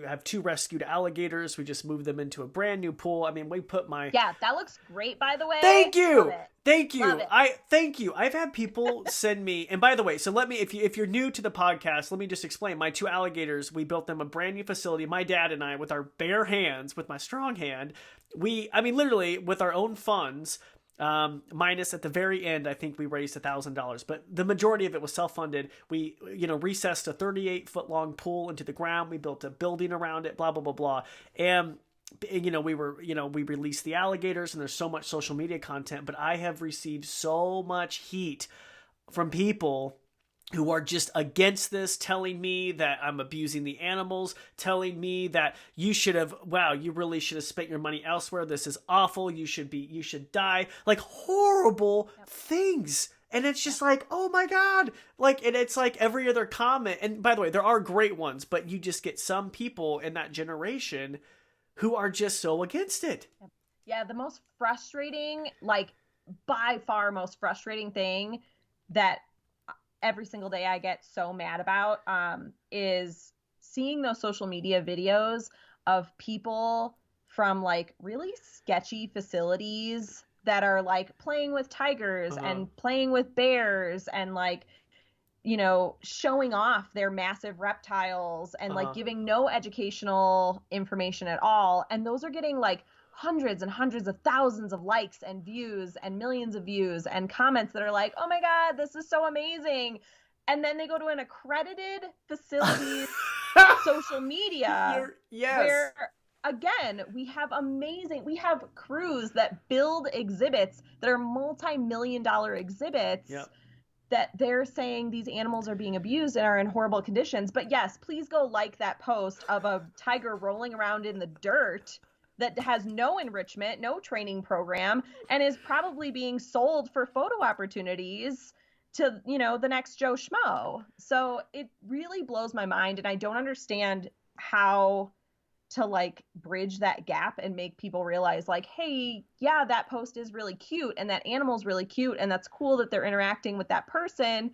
have 2 rescued alligators. We just moved them into a brand new pool. I mean, we put my Yeah, that looks great, by the way. Thank you. Love it. Thank you. Love it. Thank you. I've had people send me, and by the way, so let me, if you're new to the podcast, let me just explain. My 2 alligators, we built them a brand new facility. My dad and I, with our bare hands, with my strong hand, literally with our own funds, minus at the very end, I think we raised $1,000, but the majority of it was self-funded. We, recessed a 38-foot long pool into the ground. We built a building around it, blah, blah, blah, blah. And we released the alligators, and there's so much social media content, but I have received so much heat from people who are just against this, telling me that I'm abusing the animals, telling me that you really should have spent your money elsewhere. This is awful. You should die. Like horrible things. And it's just like, oh my God. Like, and it's like every other comment. And by the way, there are great ones, but you just get some people in that generation who are just so against it. Yeah, the most frustrating, like by far most frustrating thing that every single day I get so mad about is seeing those social media videos of people from like really sketchy facilities that are like playing with tigers and playing with bears and like, showing off their massive reptiles and like giving no educational information at all. And those are getting like hundreds and hundreds of thousands of likes and views and millions of views and comments that are like, oh my God, this is so amazing. And then they go to an accredited facility's social media where, again, we have crews that build exhibits that are multi-million-dollar exhibits. Yep. That they're saying these animals are being abused and are in horrible conditions. But yes, please go like that post of a tiger rolling around in the dirt that has no enrichment, no training program, and is probably being sold for photo opportunities to, the next Joe Schmo. So it really blows my mind, and I don't understand how to like bridge that gap and make people realize like, hey, yeah, that post is really cute and that animal's really cute and that's cool that they're interacting with that person.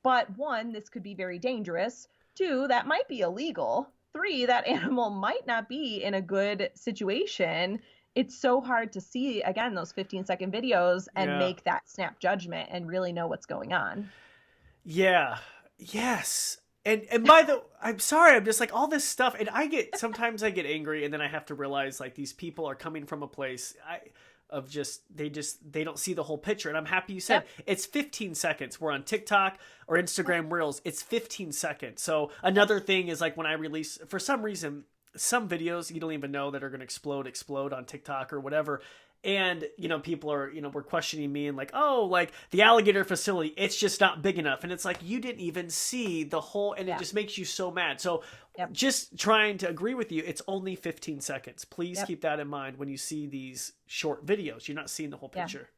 But 1, this could be very dangerous. 2, that might be illegal. 3, that animal might not be in a good situation. It's so hard to see, again, those 15-second videos and make that snap judgment and really know what's going on. Yeah. Yes. And I'm sorry, I'm just like all this stuff, and sometimes I get angry, and then I have to realize like these people are coming from a place they don't see the whole picture. And I'm happy you said it's 15 seconds. We're on TikTok or Instagram Reels. It's 15 seconds. So another thing is like when I release, for some reason, some videos you don't even know that are going to explode on TikTok or whatever. And, people are, were questioning me and like, oh, like the alligator facility, it's just not big enough. And it's like, you didn't even see the whole, and it just makes you so mad. So just trying to agree with you, it's only 15 seconds. Please keep that in mind when you see these short videos. You're not seeing the whole picture.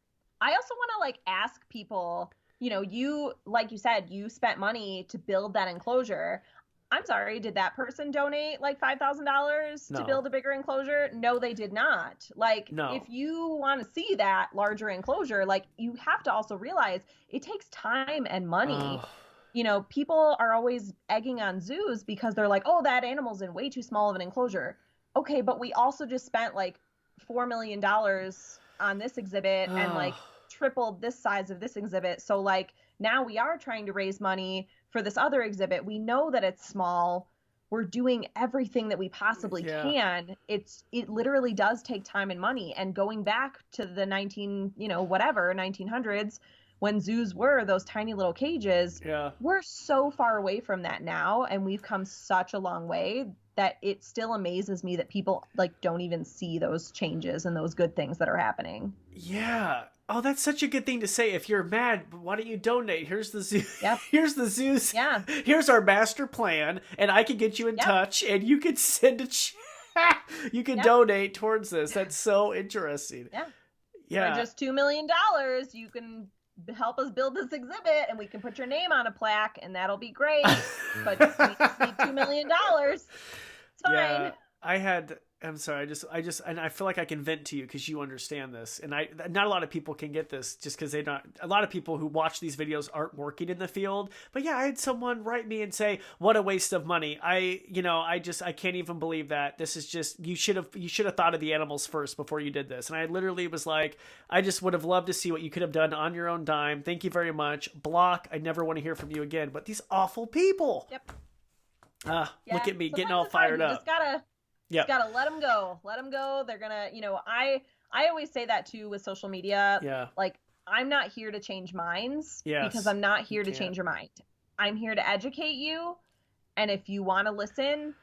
I also want to like ask people, you, like you said, you spent money to build that enclosure. I'm sorry, did that person donate like $5,000 to build a bigger enclosure? No, they did not. Like, if you want to see that larger enclosure, like you have to also realize it takes time and money. People are always egging on zoos because they're like, oh, that animal's in way too small of an enclosure. Okay, but we also just spent like $4 million on this exhibit and like tripled this size of this exhibit. So like now we are trying to raise money for this other exhibit. We know that it's small. We're doing everything that we possibly can. It literally does take time and money. And going back to the 1900s, when zoos were those tiny little cages, we're so far away from that now. And we've come such a long way that it still amazes me that people like don't even see those changes and those good things that are happening. Yeah. Oh, that's such a good thing to say. If you're mad, why don't you donate? Here's the zoo. Here's the zoos. Yeah. Here's our master plan, and I can get you in touch, and you could send you can donate towards this. That's so interesting. For just $2 million, you can help us build this exhibit, and we can put your name on a plaque, and that'll be great. But we just need $2 million. It's fine. I'm sorry. And I feel like I can vent to you because you understand this. And not a lot of people can get this just because a lot of people who watch these videos aren't working in the field. But I had someone write me and say, what a waste of money. I can't even believe that. This is just, you should have thought of the animals first before you did this. And I literally was like, I just would have loved to see what you could have done on your own dime. Thank you very much. Block. I never want to hear from you again. But these awful people. Look at me getting all fired up. Just gotta let them go. Let them go. They're gonna, I always say that too with social media. Like, I'm not here to change minds because I'm not here to change your mind. I'm here to educate you. And if you want to listen,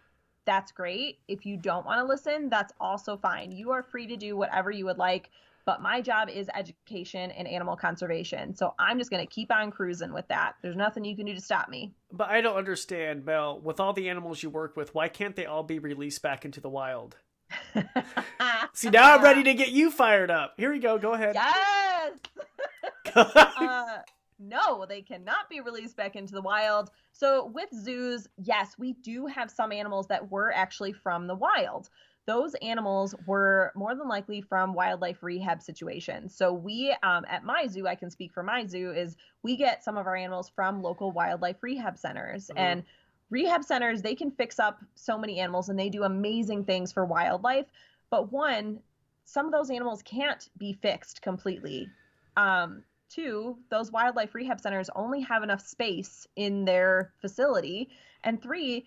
that's great. If you don't want to listen, that's also fine. You are free to do whatever you would like. But my job is education and animal conservation. So I'm just going to keep on cruising with that. There's nothing you can do to stop me. But I don't understand, Mel, with all the animals you work with, why can't they all be released back into the wild? See, now I'm ready to get you fired up. Here we go. Go ahead. Yes! No, they cannot be released back into the wild. So with zoos, yes, we do have some animals that were actually from the wild. Those animals were more than likely from wildlife rehab situations. So we, at my zoo, I can speak for my zoo, is we get some of our animals from local wildlife rehab centers. And rehab centers, they can fix up so many animals and they do amazing things for wildlife. But one, some of those animals can't be fixed completely. Two, those wildlife rehab centers only have enough space in their facility. And three,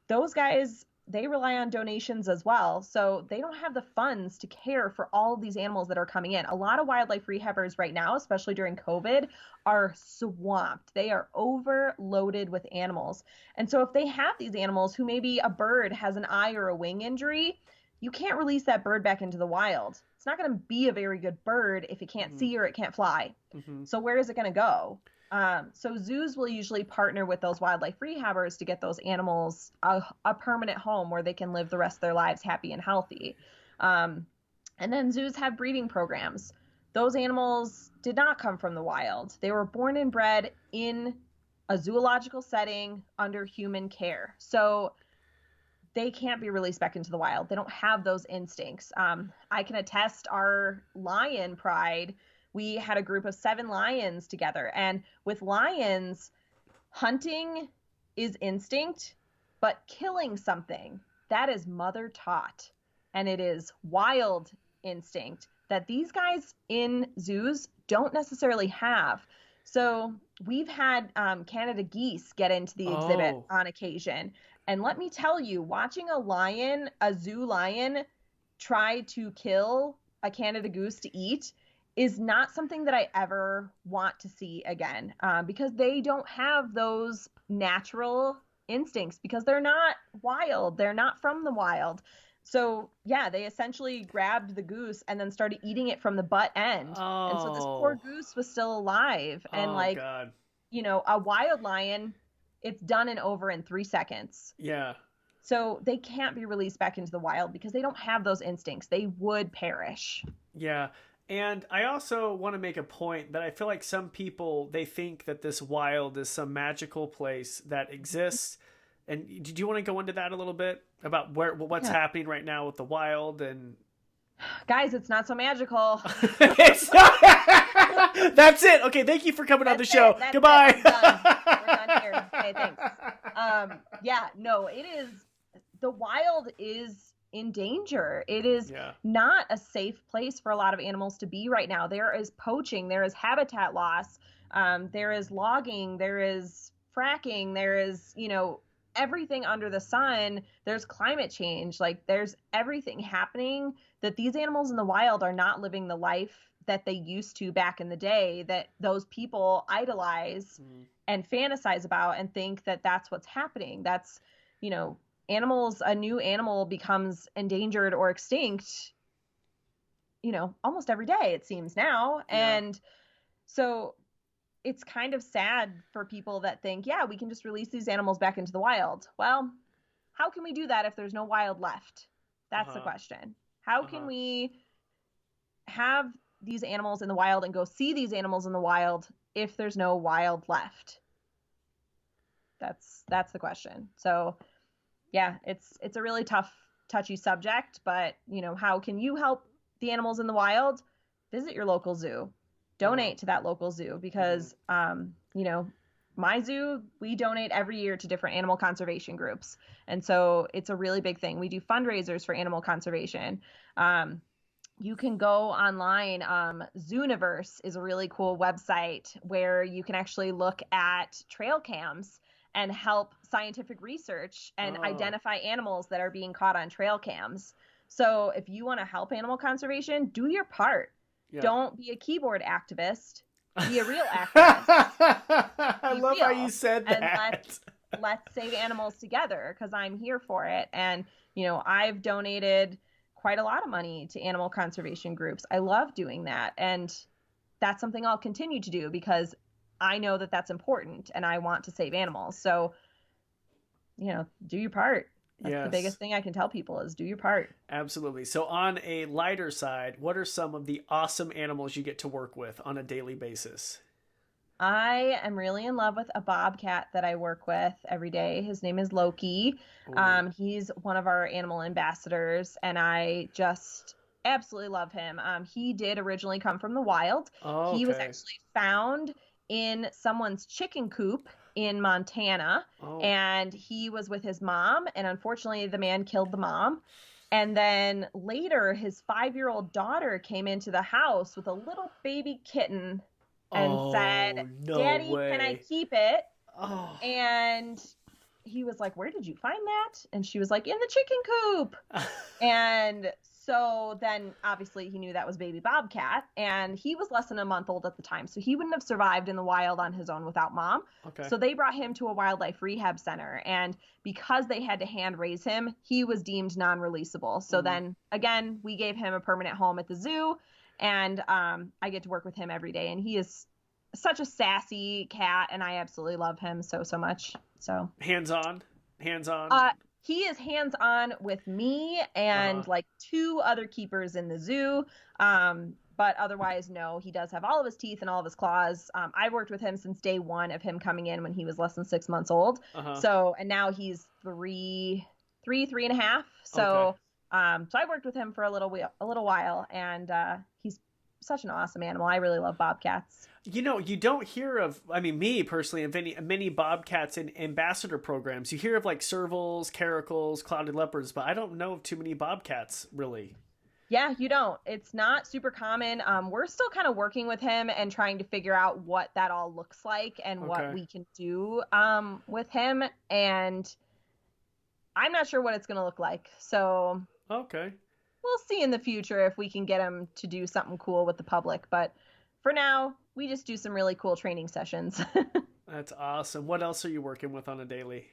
those guys, they rely on donations as well. So they don't have the funds to care for all of these animals that are coming in. A lot of wildlife rehabbers right now, especially during COVID, are swamped. They are overloaded with animals. And so if they have these animals who maybe a bird has an eye or a wing injury, you can't release that bird back into the wild. It's not going to be a very good bird if it can't see or it can't fly. So where is it going to go? So zoos will usually partner with those wildlife rehabbers to get those animals a permanent home where they can live the rest of their lives happy and healthy. And then zoos have breeding programs. Those animals did not come from the wild. They were born and bred in a zoological setting under human care. So they can't be released back into the wild. They don't have those instincts. I can attest our lion pride. We had a group of 7 lions together. And with lions, hunting is instinct, but killing something, that is mother taught. And it is wild instinct that these guys in zoos don't necessarily have. So we've had Canada geese get into the exhibit on occasion. And let me tell you, watching a zoo lion, try to kill a Canada goose to eat is not something that I ever want to see again, because they don't have those natural instincts because they're not wild. They're not from the wild. So yeah, they essentially grabbed the goose and then started eating it from the butt end. And so this poor Oh. goose was still alive. And Oh like, God. a wild lion, it's done and over in 3 seconds. Yeah. So they can't be released back into the wild because they don't have those instincts. They would perish. Yeah. And I also want to make a point that I feel like some people, they think that this wild is some magical place that exists. And did you want to go into that a little bit about what's Yeah. happening right now with the wild and Guys, it's not so magical. it's not... That's it. Okay, thank you for coming on the show. Goodbye. We're done here. Okay, thanks. Yeah, no, it is. The wild is in danger. It is not a safe place for a lot of animals to be right now. There is poaching. There is habitat loss. There is logging. There is fracking. There is, everything under the sun. There's climate change. Like, there's everything happening that these animals in the wild are not living the life that they used to back in the day, that those people idolize and fantasize about and think that that's what's happening. That's, animals, a new animal becomes endangered or extinct, almost every day, it seems now. Yeah. And so it's kind of sad for people that think, yeah, we can just release these animals back into the wild. Well, how can we do that if there's no wild left? That's the question. How can we have these animals in the wild and go see these animals in the wild if there's no wild left? That's the question. So yeah, it's a really tough, touchy subject, but how can you help the animals in the wild? Visit your local zoo, donate to that local zoo, because my zoo, we donate every year to different animal conservation groups. And so it's a really big thing. We do fundraisers for animal conservation. You can go online. Zooniverse is a really cool website where you can actually look at trail cams and help scientific research and identify animals that are being caught on trail cams. So if you want to help animal conservation, do your part. Yeah. Don't be a keyboard activist. Be a real activist. I love how you said that. And let's save animals together, because I'm here for it. And, I've donated quite a lot of money to animal conservation groups. I love doing that. And that's something I'll continue to do because I know that that's important and I want to save animals. So, do your part. That's the biggest thing I can tell people is do your part. Absolutely. So on a lighter side, what are some of the awesome animals you get to work with on a daily basis? I am really in love with a bobcat that I work with every day. His name is Loki. He's one of our animal ambassadors, and I just absolutely love him. He did originally come from the wild. Oh, okay. He was actually found in someone's chicken coop in Montana, and he was with his mom, and unfortunately the man killed the mom. And then later his 5-year-old daughter came into the house with a little baby kitten and said, no Daddy, way. can I keep it? And he was like, where did you find that? And she was like, in the chicken coop. And so then obviously he knew that was baby bobcat, and he was less than a month old at the time. So he wouldn't have survived in the wild on his own without mom. Okay. So they brought him to a wildlife rehab center, and because they had to hand raise him, he was deemed non-releasable. So then again, we gave him a permanent home at the zoo, and I get to work with him every day, and he is such a sassy cat, and I absolutely love him so much. So hands-on. He is hands-on with me and like 2 other keepers in the zoo. But otherwise, no, he does have all of his teeth and all of his claws. I've worked with him since day 1 of him coming in when he was less than 6 months old. So, and now he's 3.5. So, so I worked with him for a little while, and he's such an awesome animal. I really love bobcats. You don't hear of, me personally, of many bobcats in ambassador programs. You hear of like servals, caracals, clouded leopards, but I don't know of too many bobcats, really. Yeah, you don't. It's not super common. We're still kind of working with him and trying to figure out what that all looks like and what we can do with him. And I'm not sure what it's going to look like. So we'll see in the future if we can get him to do something cool with the public. But for now, we just do some really cool training sessions. That's awesome. What else are you working with on a daily?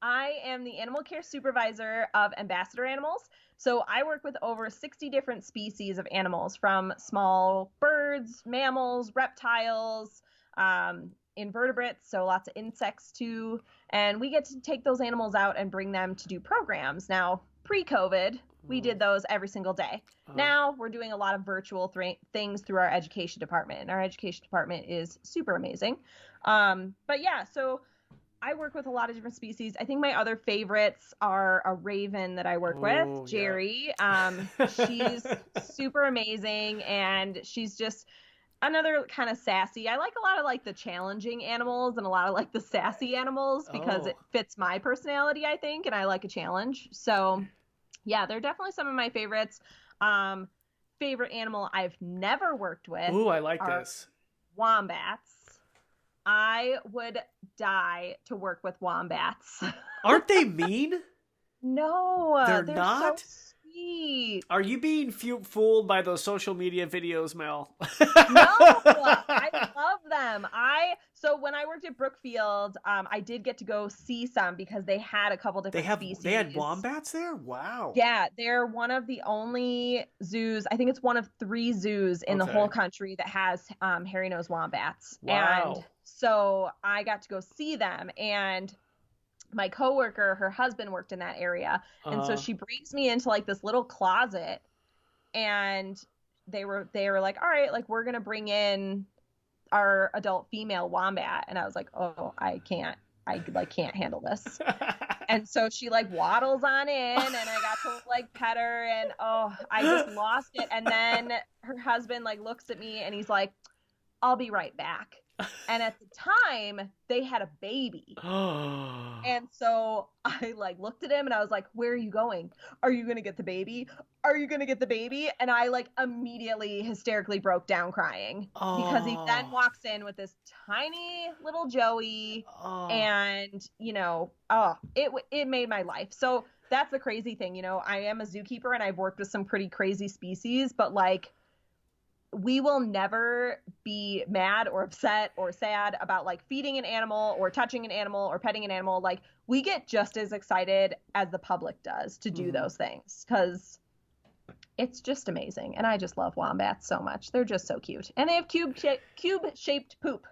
I am the animal care supervisor of ambassador animals. So I work with over 60 different species of animals, from small birds, mammals, reptiles, invertebrates, so lots of insects too. And we get to take those animals out and bring them to do programs. Now, pre-COVID, we did those every single day. Now we're doing a lot of virtual things through our education department. And our education department is super amazing. But yeah, so I work with a lot of different species. I think my other favorites are a raven that I work with, Jerry. She's super amazing, and she's just another kind of sassy. I like a lot of like the challenging animals and a lot of like the sassy animals because it fits my personality, I think, and I like a challenge. So yeah, they're definitely some of my favorites. Favorite animal I've never worked with. Ooh, I like this. Wombats. I would die to work with wombats. Aren't they mean? No, they're not. So sweet. Are you being fooled by those social media videos, Mel? No, I love them. So when I worked at Brookfield, I did get to go see some because they had a couple different species. They had wombats there? Wow. Yeah, they're one of the only zoos. I think it's one of 3 zoos in the whole country that has hairy-nosed wombats. Wow. And so I got to go see them, and my coworker, her husband worked in that area. And so she brings me into like this little closet, and they were like, all right, like we're going to bring in our adult female wombat. And I was like, oh, I can't handle this. And so she like waddles on in, and I got to like pet her, and I just lost it. And then her husband like looks at me and he's like, I'll be right back. And at the time they had a baby. And so I like looked at him and I was like, where are you going? Are you going to get the baby? Are you going to get the baby? And I like immediately hysterically broke down crying because he then walks in with this tiny little Joey. And it made my life. So that's the crazy thing. I am a zookeeper and I've worked with some pretty crazy species, but like, we will never be mad or upset or sad about like feeding an animal or touching an animal or petting an animal. Like, we get just as excited as the public does to do those things because it's just amazing. And I just love wombats so much. They're just so cute. And they have cube-shaped poop.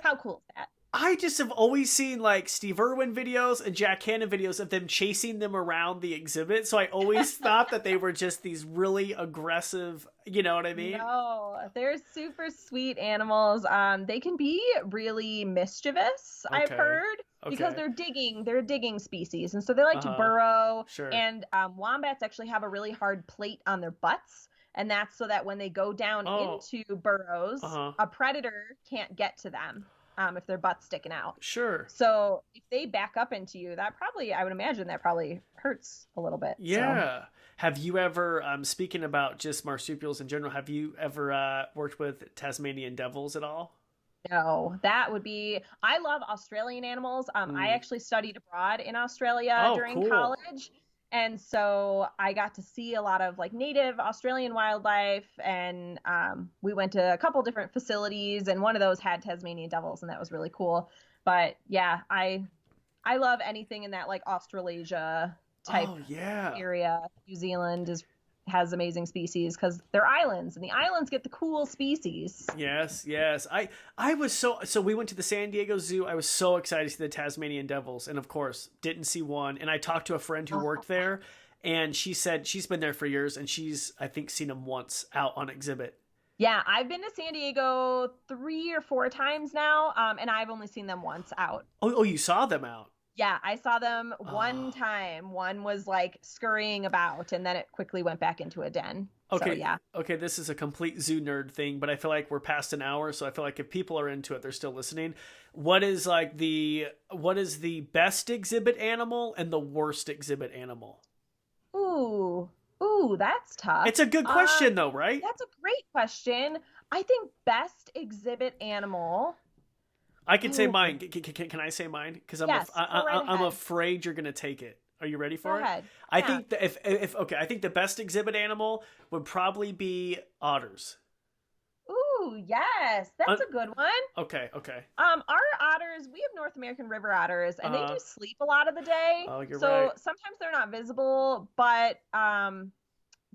How cool is that? I just have always seen like Steve Irwin videos and Jack Hanna videos of them chasing them around the exhibit. So I always thought that they were just these really aggressive, you know what I mean? No, they're super sweet animals. They can be really mischievous, I've heard, because they're a digging species. And so they like to burrow. Sure. And wombats actually have a really hard plate on their butts. And that's so that when they go down into burrows, a predator can't get to them. If their butt's sticking out. Sure. So if they back up into you, I would imagine that probably hurts a little bit. Yeah. So. Have you ever, speaking about just marsupials in general, have you ever worked with Tasmanian Devils at all? No, I love Australian animals. I actually studied abroad in Australia during college. And so I got to see a lot of like native Australian wildlife, and we went to a couple different facilities, and one of those had Tasmanian devils, and that was really cool. But yeah, I love anything in that like Australasia type area. New Zealand has amazing species because they're islands, and the islands get the cool species. Yes. I was so we went to the San Diego Zoo. I was so excited to see the Tasmanian Devils, and of course didn't see one. And I talked to a friend who worked there, and she said she's been there for years, and she's, I think, seen them once out on exhibit. Yeah, I've been to San Diego 3 or 4 times now, and I've only seen them once out. Oh, you saw them out? Yeah, I saw them one time. One was like scurrying about, and then it quickly went back into a den. Okay, so, yeah. Okay, this is a complete zoo nerd thing, but I feel like we're past an hour, so I feel like if people are into it, they're still listening. What is the best exhibit animal and the worst exhibit animal? Ooh, that's tough. It's a good question, though, right? That's a great question. I think best exhibit animal. I can say mine. Can I say mine? Because I'm afraid you're going to take it. Are you ready for it? Go ahead. I think that I think the best exhibit animal would probably be otters. Ooh, yes, that's a good one. Okay. Our otters, we have North American river otters, and they do sleep a lot of the day. Oh, you're so right. sometimes they're not visible, but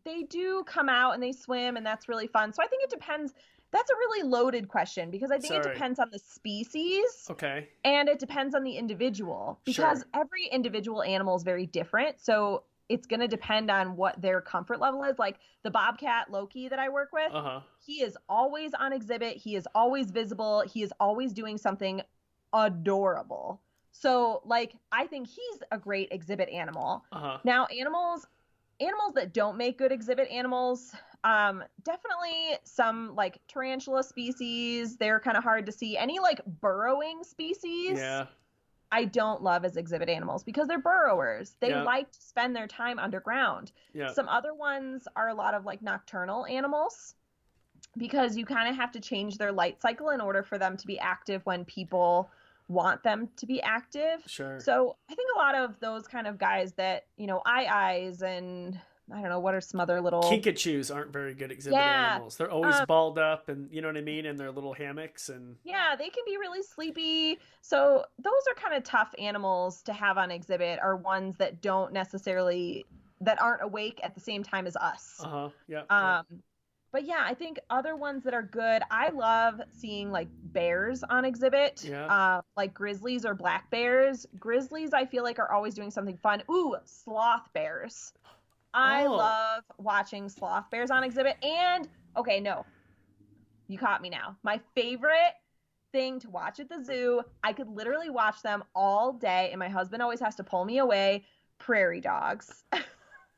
they do come out and they swim, and that's really fun. So I think it depends. That's a really loaded question because I think it depends on the species. Okay. And it depends on the individual because every individual animal is very different. So it's going to depend on what their comfort level is. Like the bobcat Loki that I work with, he is always on exhibit. He is always visible. He is always doing something adorable. So like, I think he's a great exhibit animal. Now animals that don't make good exhibit animals, definitely some like tarantula species, they're kind of hard to see. Any like burrowing species, I don't love as exhibit animals because they're burrowers. They like to spend their time underground. Some other ones are a lot of like nocturnal animals because you kind of have to change their light cycle in order for them to be active when people want them to be active. So I think a lot of those kind of guys that, you know, eyes and I don't know, what are some other little... Kinkajous aren't very good exhibit animals. They're always balled up and, you know what I mean? And their little hammocks and... Yeah, they can be really sleepy. So those are kind of tough animals to have on exhibit, are ones that don't necessarily... that aren't awake at the same time as us. But yeah, I think other ones that are good, I love seeing like bears on exhibit, like grizzlies or black bears. Grizzlies, I feel like, are always doing something fun. Ooh, sloth bears. I love watching sloth bears on exhibit. And, okay, no, you caught me now. My favorite thing to watch at the zoo, I could literally watch them all day, and my husband always has to pull me away, prairie dogs.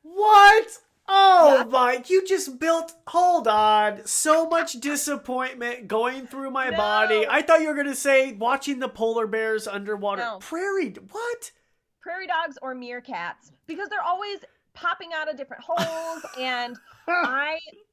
What? Oh my, you just built, hold on, so much disappointment going through my body. I thought you were going to say watching the polar bears underwater. No. What? Prairie dogs or meerkats, because they're always popping out of different holes. And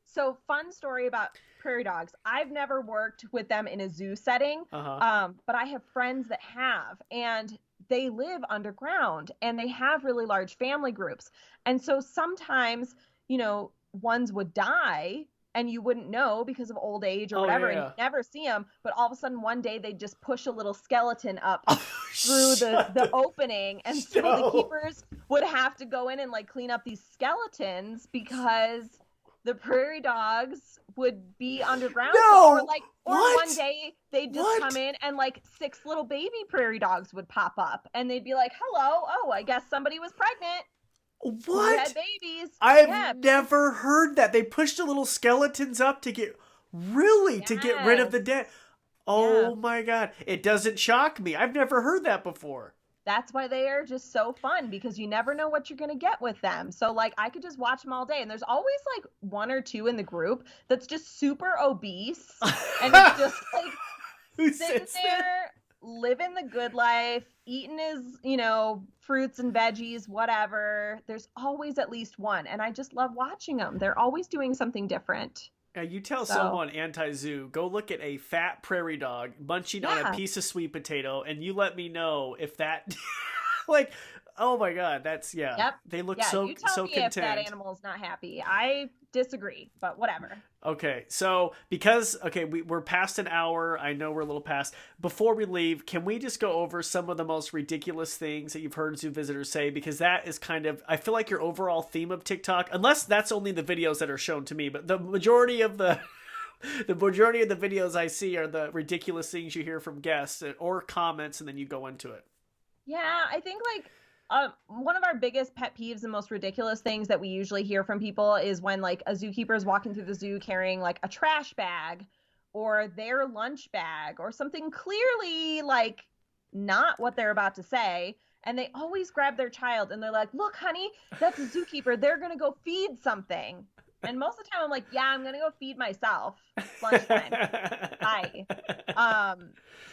so fun story about prairie dogs. I've never worked with them in a zoo setting, but I have friends that have, and they live underground and they have really large family groups. And so sometimes, you know, ones would die and you wouldn't know because of old age or whatever, and you never see them. But all of a sudden one day they just push a little skeleton up through the opening. And so the keepers would have to go in and like clean up these skeletons because the prairie dogs would be underground. Or one day they'd just come in and like 6 little baby prairie dogs would pop up and they'd be like, hello, oh, I guess somebody was pregnant. What? Who had babies. I've never heard that. They pushed the little skeletons up to get rid of the dead. Oh my God. It doesn't shock me. I've never heard that before. That's why they are just so fun, because you never know what you're going to get with them. So like I could just watch them all day, and there's always like 1 or 2 in the group that's just super obese and it's just like sitting there living the good life, eating his, you know, fruits and veggies, whatever. There's always at least one, and I just love watching them. They're always doing something different. You tell someone anti-zoo, go look at a fat prairie dog munching on a piece of sweet potato, and you let me know if that, like, oh my God, that's, they look so content. You tell me if that animal's not happy. I disagree, but whatever. Okay, so we're past an hour. I know we're a little past. Before we leave, can we just go over some of the most ridiculous things that you've heard zoo visitors say? Because that is kind of, I feel like your overall theme of TikTok, unless that's only the videos that are shown to me, but the majority of the videos I see are the ridiculous things you hear from guests or comments, and then you go into it. Yeah, I think like one of our biggest pet peeves and most ridiculous things that we usually hear from people is when like a zookeeper is walking through the zoo carrying like a trash bag or their lunch bag or something clearly like not what they're about to say. And they always grab their child and they're like, look, honey, that's a zookeeper. They're going to go feed something. And most of the time I'm like, yeah, I'm going to go feed myself. Lunchtime. Bye.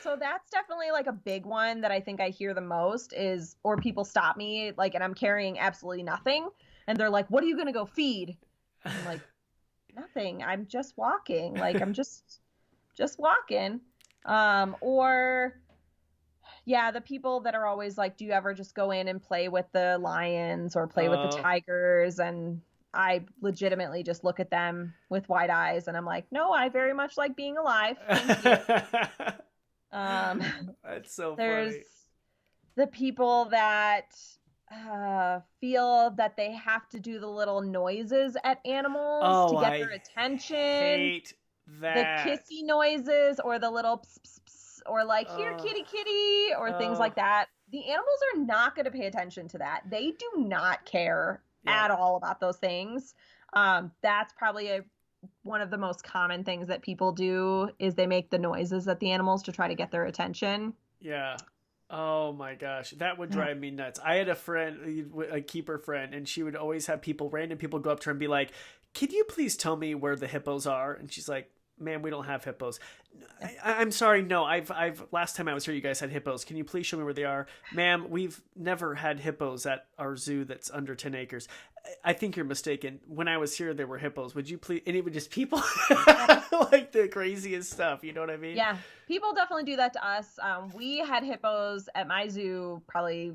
So that's definitely like a big one that I think I hear the most is, or people stop me like, and I'm carrying absolutely nothing. And they're like, what are you going to go feed? I'm like, nothing. I'm just walking. Like, I'm just walking. Or yeah, the people that are always like, do you ever just go in and play with the lions or play with the tigers? And I legitimately just look at them with wide eyes and I'm like, no, I very much like being alive. Thank you. That's so There's funny. the people that feel that they have to do the little noises at animals to Oh, get their I attention, hate the that. kissy noises or the little pss, pss, pss, or like here Oh, kitty kitty or things oh, like that. The animals are not going to pay attention to that. They do not care yeah. at all about those things. That's probably one of the most common things that people do is they make the noises at the animals to try to get their attention. Yeah. Oh my gosh, that would drive me nuts. I had a friend, a keeper friend, and she would always have random people go up to her and be like, "Can you please tell me where the hippos are?" And she's like, "Ma'am, we don't have hippos." I'm sorry, no. Last time I was here, you guys had hippos. Can you please show me where they are, ma'am? We've never had hippos at our zoo that's under 10 acres. I think you're mistaken. When I was here, there were hippos. Would you please? And it would just people like the craziest stuff. You know what I mean? Yeah, people definitely do that to us. We had hippos at my zoo probably,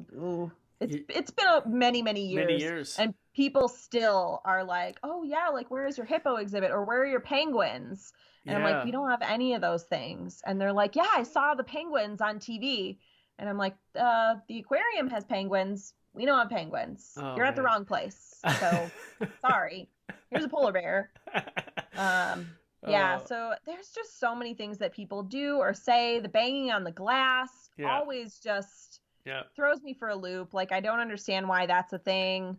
it's been many years. Many years. And people still are like, oh yeah, like where is your hippo exhibit or where are your penguins? And I'm like, we don't have any of those things. And they're like, yeah, I saw the penguins on TV. And I'm like, the aquarium has penguins. We don't have penguins. Oh, You're at the wrong place. So sorry. Here's a polar bear. Yeah, so there's just so many things that people do or say. The banging on the glass always just throws me for a loop. Like, I don't understand why that's a thing.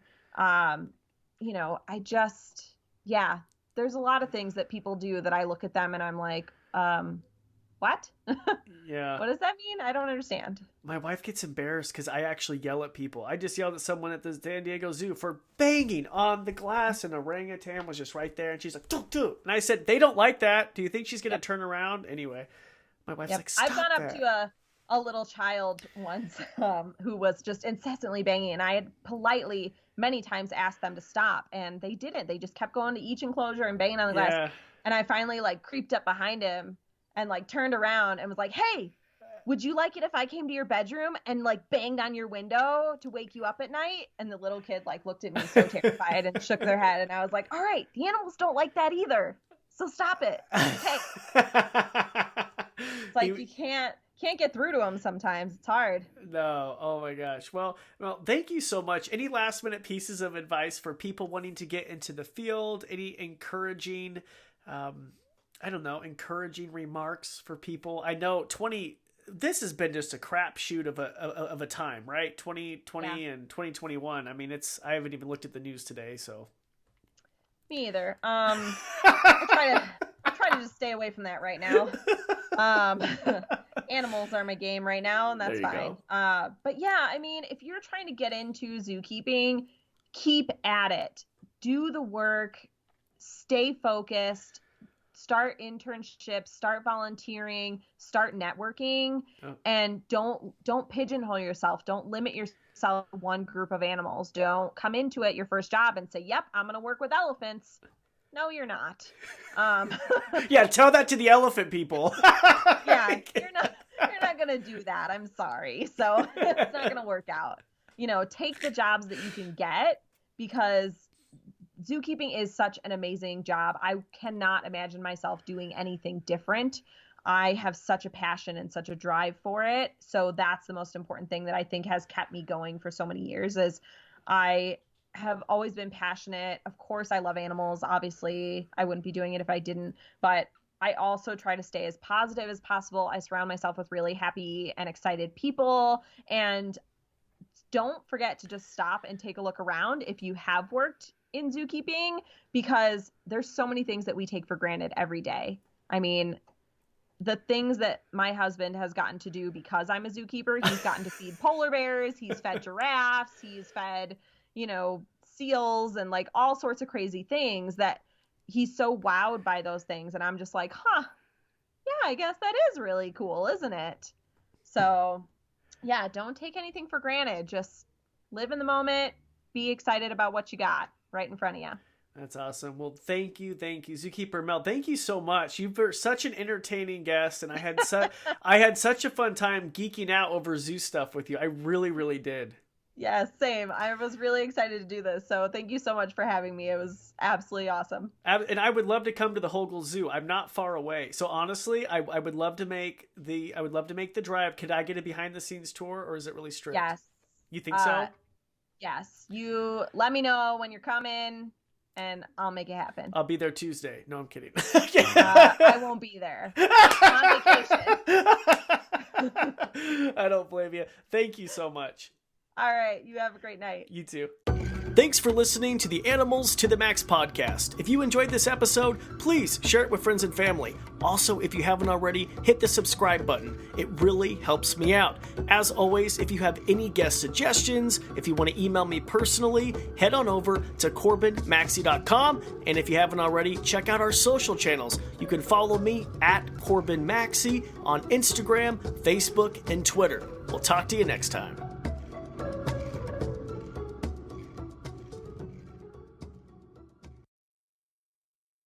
There's a lot of things that people do that I look at them and I'm like, what? Yeah. What does that mean? I don't understand. My wife gets embarrassed because I actually yell at people. I just yelled at someone at the San Diego Zoo for banging on the glass, and an orangutan was just right there, and she's like, "Do." And I said, "They don't like that. Do you think she's going to turn around?" Anyway, my wife's like, "Stop I've gone that." up to a little child once who was just incessantly banging, and I had politely many times asked them to stop, and they didn't. They just kept going to each enclosure and banging on the glass. And I finally like creeped up behind him and like turned around and was like, "Hey, would you like it if I came to your bedroom and like banged on your window to wake you up at night?" And the little kid like looked at me so terrified and shook their head. And I was like, "All right, the animals don't like that either. So stop it." Okay. It's like you can't get through to them sometimes. It's hard. No. Oh my gosh. Well, thank you so much. Any last minute pieces of advice for people wanting to get into the field? Any encouraging, encouraging remarks for people? I know this has been just a crapshoot of a time, right? 2020 and 2021. I mean, I haven't even looked at the news today, so. Me either. I try to just stay away from that right now. Animals are my game right now, and that's fine. But yeah, I mean, if you're trying to get into zookeeping, keep at it. Do the work. Stay focused. Start internships, start volunteering, start networking, and don't pigeonhole yourself. Don't limit yourself to one group of animals. Don't come into it your first job and say, "Yep, I'm going to work with elephants." No, you're not. Yeah, tell that to the elephant people. Yeah, you're not going to do that. I'm sorry. So it's not going to work out. Take the jobs that you can get because zookeeping is such an amazing job. I cannot imagine myself doing anything different. I have such a passion and such a drive for it. So that's the most important thing that I think has kept me going for so many years is I have always been passionate. Of course, I love animals. Obviously, I wouldn't be doing it if I didn't. But I also try to stay as positive as possible. I surround myself with really happy and excited people. And don't forget to just stop and take a look around if you have worked in zookeeping, because there's so many things that we take for granted every day. I mean, the things that my husband has gotten to do because I'm a zookeeper, he's gotten to feed polar bears, he's fed giraffes, he's fed, seals and like all sorts of crazy things that he's so wowed by those things. And I'm just like, yeah, I guess that is really cool, isn't it? So yeah, don't take anything for granted. Just live in the moment, be excited about what you got right in front of you. That's awesome. Well, thank you, Zookeeper Mel. Thank you so much. You've been such an entertaining guest, and I had such a fun time geeking out over zoo stuff with you. I really, really did. Yeah, same. I was really excited to do this. So thank you so much for having me. It was absolutely awesome. And I would love to come to the Hogle Zoo. I'm not far away. So honestly, I would love to make the drive. Could I get a behind the scenes tour, or is it really strict? Yes. You think so? Yes. You let me know when you're coming and I'll make it happen. I'll be there Tuesday. No, I'm kidding. I won't be there. I'm on vacation. I don't blame you. Thank you so much. All right. You have a great night. You too. Thanks for listening to the Animals to the Max podcast. If you enjoyed this episode, please share it with friends and family. Also, if you haven't already, hit the subscribe button. It really helps me out. As always, if you have any guest suggestions, if you want to email me personally, head on over to corbinmaxey.com. And if you haven't already, check out our social channels. You can follow me at Corbin Maxey on Instagram, Facebook, and Twitter. We'll talk to you next time.